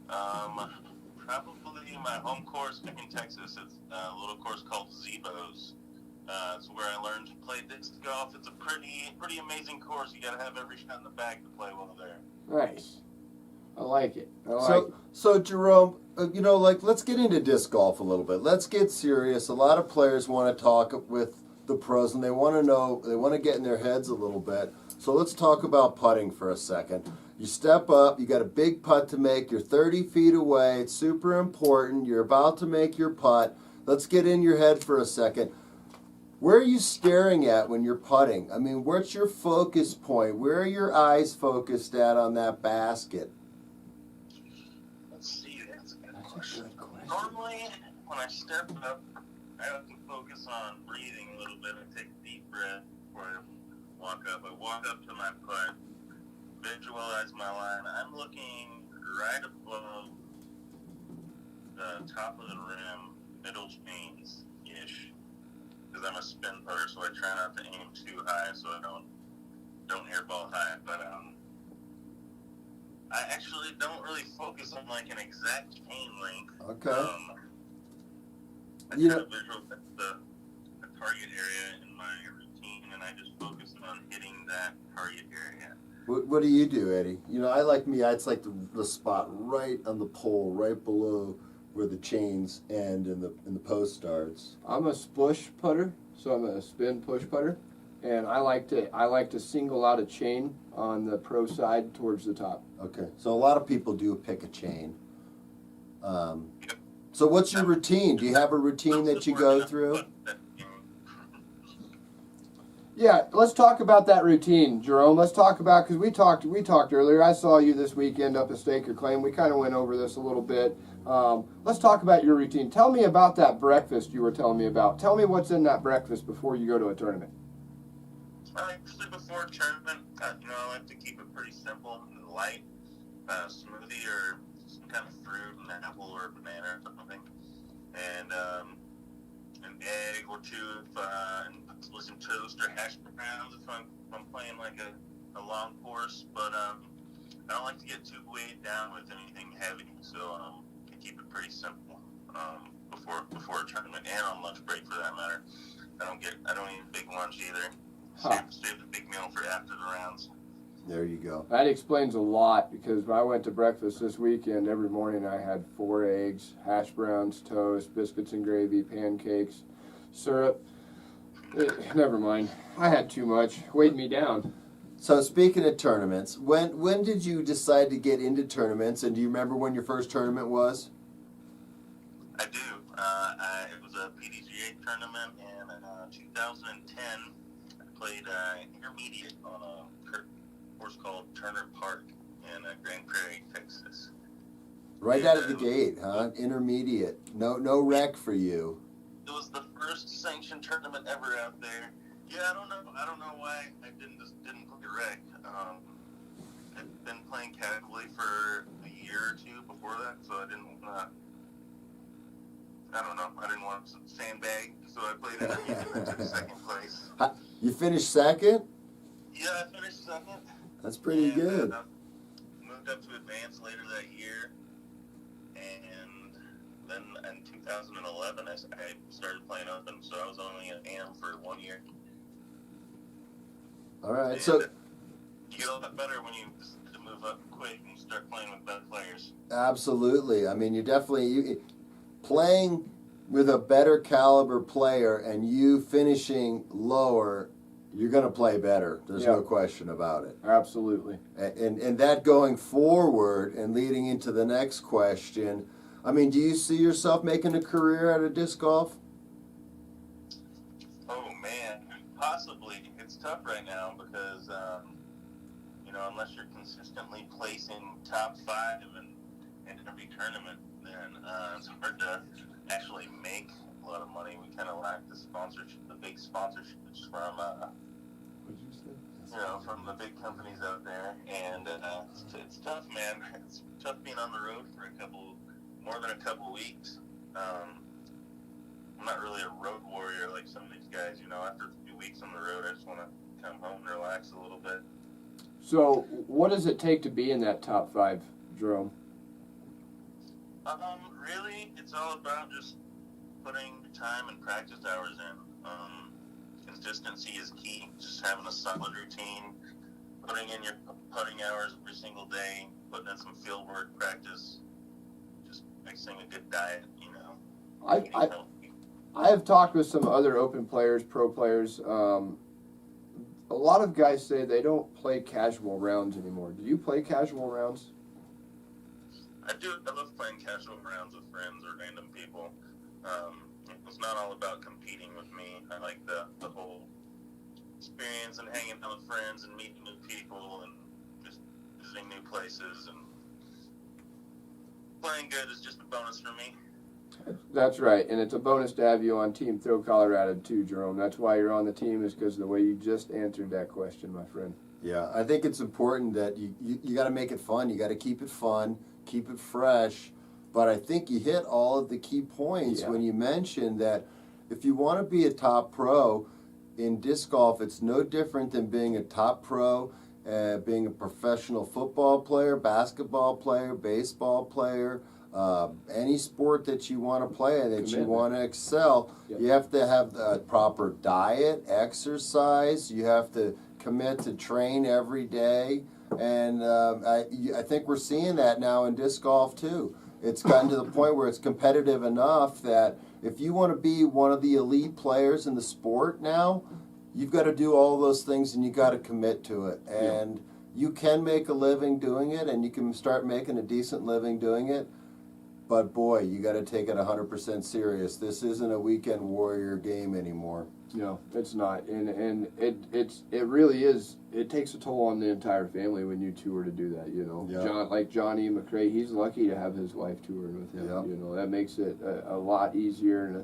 Probably my home course back in Texas. It's a little course called Zebo's. It's where I learned to play disc golf. It's a pretty amazing course. You got to have every shot in the bag to play well there. Nice. I like it. I like it. So Jerome, let's get into disc golf a little bit. Let's get serious. A lot of players want to talk with the pros, and they want to get in their heads a little bit. So let's talk about putting for a second. You step up, you got a big putt to make, you're 30 feet away, it's super important, you're about to make your putt. Let's get in your head for a second. Where are you staring at when you're putting? I mean, what's your focus point? Where are your eyes focused at on that basket? Let's see, that's a good question. Normally, when I step up, I have to focus on breathing a little bit. I take a deep breath before I walk up. I walk up to my putt, visualize my line. I'm looking right above the top of the rim, middle chains-ish, because I'm a spin putter, so I try not to aim too high so I don't airball high. But I actually don't really focus on like an exact chain length. Okay. I try to visualize the target area in my routine, and I just focus on hitting that target area. What do you do, Eddie? It's like the spot right on the pole, right below where the chains end and the post starts. I'm a push putter, so I'm a spin push putter, and I like to single out a chain on the pro side towards the top. Okay, so a lot of people do pick a chain. So what's your routine? Do you have a routine that you go through? Yeah, let's talk about that routine, Jerome. Let's talk about, because we talked earlier. I saw you this weekend up at Stake or Claim. We kind of went over this a little bit. Let's talk about your routine. Tell me about that breakfast you were telling me about. Tell me what's in that breakfast before you go to a tournament. Usually before a tournament, I like to keep it pretty simple and light. Smoothie or some kind of fruit, an apple or a banana or something. And an egg or two, and some toast or hash browns if I'm playing like a long course. But I don't like to get too weighed down with anything heavy, so I keep it pretty simple before a tournament and on lunch break for that matter. I don't eat a big lunch either. Save the big meal for after the rounds. There you go. That explains a lot, because when I went to breakfast this weekend, every morning I had 4 eggs, hash browns, toast, biscuits and gravy, pancakes, syrup. Never mind. I had too much. Weighed me down. So speaking of tournaments, when did you decide to get into tournaments, and do you remember when your first tournament was? I do. It was a PDGA tournament in 2010. I played intermediate on a course called Turner Park in Grand Prairie, Texas. Right out of the gate, huh? Intermediate. No rec for you. It was the first sanctioned tournament ever out there. Yeah, I don't know why I didn't play rec. I'd been playing casually for a year or two before that, so I didn't want some sandbag, so I played intermediate and took second place. You finished second? Yeah, I finished second. That's pretty good. Moved up to advance later that year, and then in 2011 I started playing open, so I was only an AM for 1 year. All right, And so you get a lot better when you decide to move up quick and start playing with better players. absolutely. I mean, playing with a better caliber player and you finishing lower, you're going to play better. There's no question about it. Absolutely. And that going forward and leading into the next question, I mean, do you see yourself making a career out of disc golf? Oh man, possibly. It's tough right now because unless you're consistently placing top 5 in every tournament, then it's hard to actually make a lot of money. We kind of lack the big sponsorships from the big companies out there, and it's tough, man. It's tough being on the road for more than a couple weeks. I'm not really a road warrior like some of these guys. After a few weeks on the road, I just want to come home and relax a little bit. So, what does it take to be in that top 5, Jerome? Really, it's all about just putting time and practice hours in. Consistency is key. Just having a solid routine, putting in your putting hours every single day, putting in some field work practice, just mixing a good diet, you know. Eating healthy. I have talked with some other open players, pro players. A lot of guys say they don't play casual rounds anymore. Do you play casual rounds? I do. I love playing casual rounds with friends or random people. It's not all about competing with me. I like the whole experience and hanging out with friends and meeting new people and just visiting new places, and playing good is just a bonus for me. That's right, and it's a bonus to have you on Team Throw Colorado too, Jerome. That's why you're on the team, is because of the way you just answered that question, my friend. Yeah, I think it's important that you got to make it fun. You got to keep it fun, keep it fresh. But I think you hit all of the key points when you mentioned that if you want to be a top pro in disc golf, it's no different than being a top pro, being a professional football player, basketball player, baseball player, any sport that you want to play, that you want to excel. Yep. You have to have a proper diet, exercise. You have to commit to train every day. And I think we're seeing that now in disc golf too. It's gotten to the point where it's competitive enough that if you want to be one of the elite players in the sport now, you've got to do all those things and you got to commit to it. And you can make a living doing it, and you can start making a decent living doing it. But boy, you got to take it 100% serious. This isn't a weekend warrior game anymore. No, it's not, and it really is. It takes a toll on the entire family when you tour to do that. You know, Yeah. like Johnny McRae, he's lucky to have his wife touring with him. Yeah. You know, that makes it a lot easier and a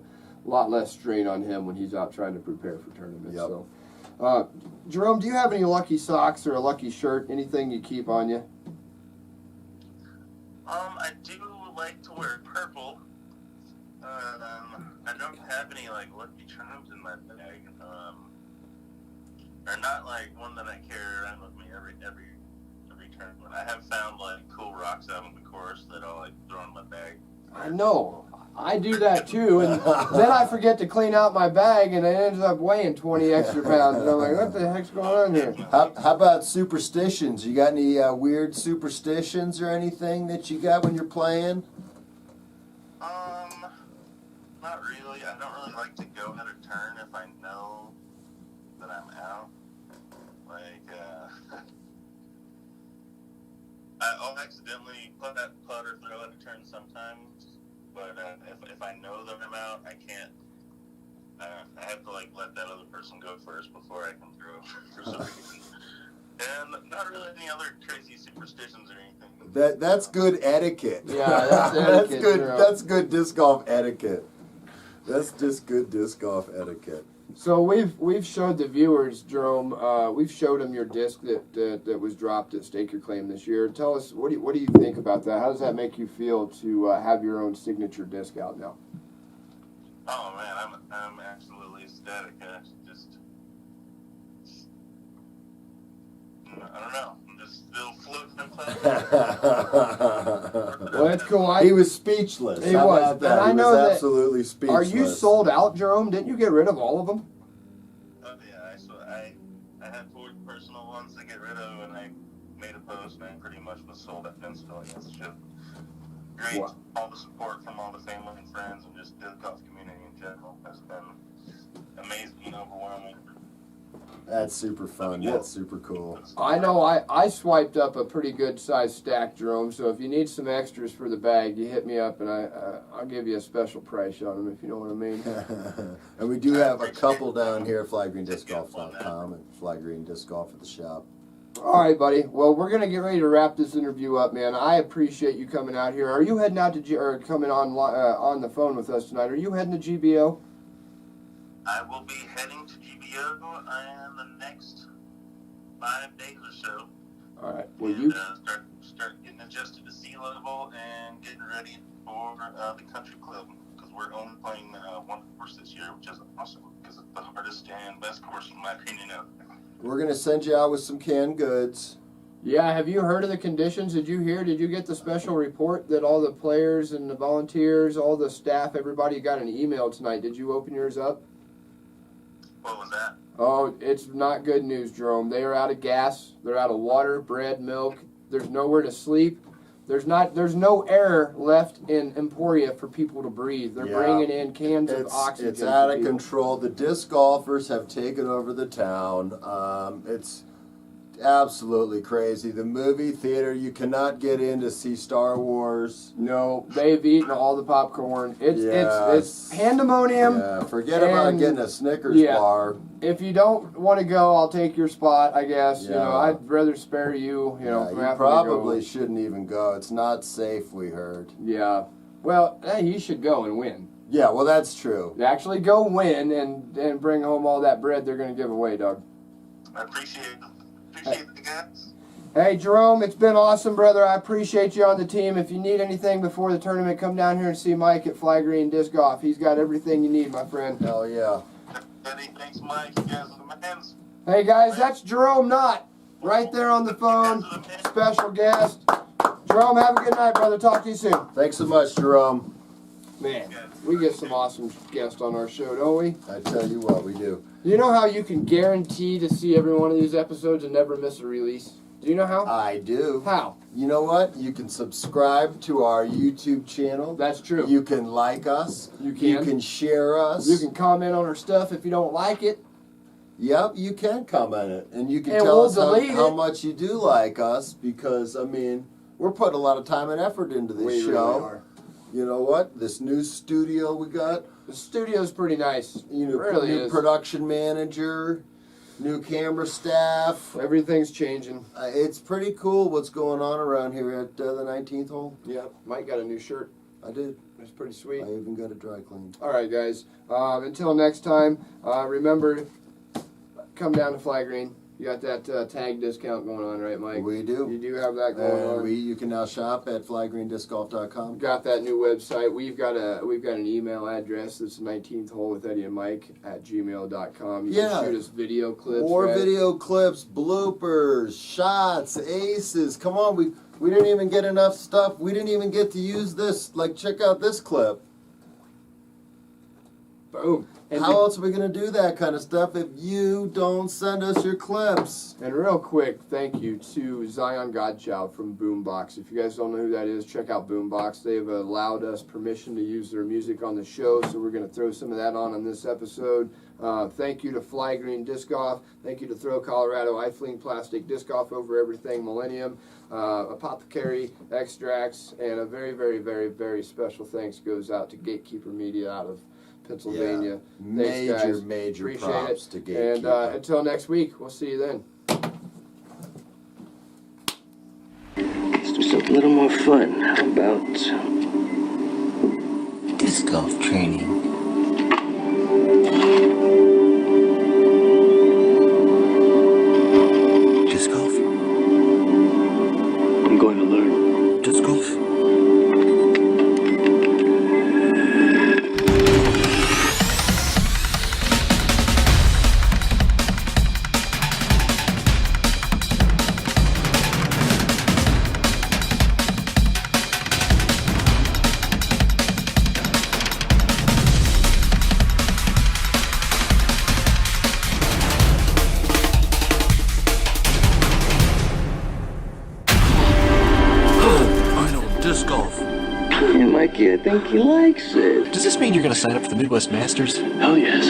lot less strain on him when he's out trying to prepare for tournaments. Yep. So, Jerome, do you have any lucky socks or a lucky shirt? Anything you keep on you? I do like to wear purple. I don't have any like Lucky Charms in my bag. Or not like one that I carry around with me every tournament. I have found like cool rocks out on the course that I'll like throw in my bag. I know. I do that too, and then I forget to clean out my bag, and it ends up weighing 20 extra pounds. And I'm like, what the heck's going on here? How about superstitions? You got any weird superstitions or anything that you got when you're playing? Not really. I don't really like to go at a turn if I know that I'm out. Like, I'll accidentally put that putt or throw at a turn sometimes, but if I know that I'm out, I can't. I have to like let that other person go first before I can throw for some reason. And not really any other crazy superstitions or anything. That's good etiquette. Yeah, that's etiquette, good. Jerome. That's good disc golf etiquette. That's just good disc golf etiquette. So we've showed the viewers, Jerome. We've showed them your disc that was dropped at Stake Your Claim this year. Tell us, what do you think about that? How does that make you feel to have your own signature disc out now? Oh man, I'm absolutely ecstatic. I don't know. I'm just still floating and playing. Well, it's cool. He was speechless. He How was. about that? And I He know was that- absolutely speechless. Are you sold out, Jerome? Didn't you get rid of all of them? Oh yeah, I had 4 personal ones to get rid of, and I made a post, and I pretty much was sold out instantly. It's just great. Wow. All the support from all the family and friends, and just disc golf community in general has been amazing and overwhelming. That's super fun. That's super cool. I know I swiped up a pretty good sized stack, Jerome, so if you need some extras for the bag, you hit me up and I'll give you a special price on them, if you know what I mean. And we do have a couple down here at FlyGreenDiscGolf.com and Fly Green Disc Golf at the shop. All right, buddy. Well, we're going to get ready to wrap this interview up, man. I appreciate you coming out here. Are you heading out to or coming on the phone with us tonight? Are you heading to GBO? I will be heading to GBO in the next 5 days or so. All right. Well, And, you start getting adjusted to sea level and getting ready for the country club, because we're only playing one course this year, which is awesome because it's the hardest and best course in my opinion out there. We're going to send you out with some canned goods. Yeah, have you heard of the conditions? Did you get the special report that all the players and the volunteers, all the staff, everybody got an email tonight? Did you open yours up? What was that? Oh, it's not good news, Jerome. They are out of gas. They're out of water, bread, milk. There's nowhere to sleep. There's no air left in Emporia for people to breathe. They're bringing in cans of oxygen. It's out of control. The disc golfers have taken over the town. It's absolutely crazy. The movie theater, you cannot get in to see Star Wars. No, they've eaten all the popcorn. It's pandemonium. Yeah, forget about getting a Snickers bar. If you don't want to go, I'll take your spot, I guess. Yeah. You know, I'd rather spare you, You from having to probably go. shouldn't even go. It's not safe, we heard. Yeah. Well, you should go and win. Yeah, well, that's true. Actually go win and bring home all that bread they're going to give away, Doug. I appreciate it. Appreciate the guys. Hey, Jerome, it's been awesome, brother. I appreciate you on the team. If you need anything before the tournament, come down here and see Mike at Fly Green Disc Golf. He's got everything you need, my friend. Hell yeah. Eddie, thanks, Mike. You guys are the mans. Hey, guys, that's Jerome Knott right there on the phone. Special guest. Jerome, have a good night, brother. Talk to you soon. Thanks so much, Jerome. Man, we get some awesome guests on our show, don't we? I tell you what, we do. You know how you can guarantee to see every one of these episodes and never miss a release? Do you know how? I do. How? You know what? You can subscribe to our YouTube channel. That's true. You can like us. You can. You can share us. You can comment on our stuff if you don't like it. Yep, you can comment it. And you can And tell we'll us delete how it. much you do like us because, I mean, we're putting a lot of time and effort into this We show. really are. You know what? This new studio we got. The studio's pretty nice. You know, It really new is. production manager, new camera staff. Everything's changing. It's pretty cool what's going on around here at the 19th hole. Yeah, Mike got a new shirt. I did. It's pretty sweet. I even got it dry cleaned. All right, guys. Until next time, remember, come down to Fly Green. You got that tag discount going on, right, Mike? We do. You do have that going on. You can now shop at flygreendiscgolf.com. Got that new website. We've got an email address that's 19th hole with Eddie and Mike at gmail.com. You can shoot us video clips. More right? video clips, bloopers, shots, aces. Come on, we didn't even get enough stuff. We didn't even get to use this. Like, check out this clip. Boom. And How else are we going to do that kind of stuff if you don't send us your clips? And real quick, thank you to Zion Godchild from Boombox. If you guys don't know who that is, check out Boombox. They've allowed us permission to use their music on the show, so we're going to throw some of that on this episode. Thank you to Fly Green Disc Golf. Thank you to Throw Colorado, iFling Plastic Disc Golf Over Everything, Millennium, Apothecary Extracts, and a very, very, very, very special thanks goes out to Gatekeeper Media out of Pennsylvania. Yeah. Thanks, guys. Major Appreciate props it. to Gatekeeper. And until next week, we'll see you then. Let's do something a little more fun. How about disc golf training? Disc golf? I'm going to learn. Disc golf? Disc golf. Yeah, Mikey, I think he likes it. Does this mean you're going to sign up for the Midwest Masters? Oh, yes.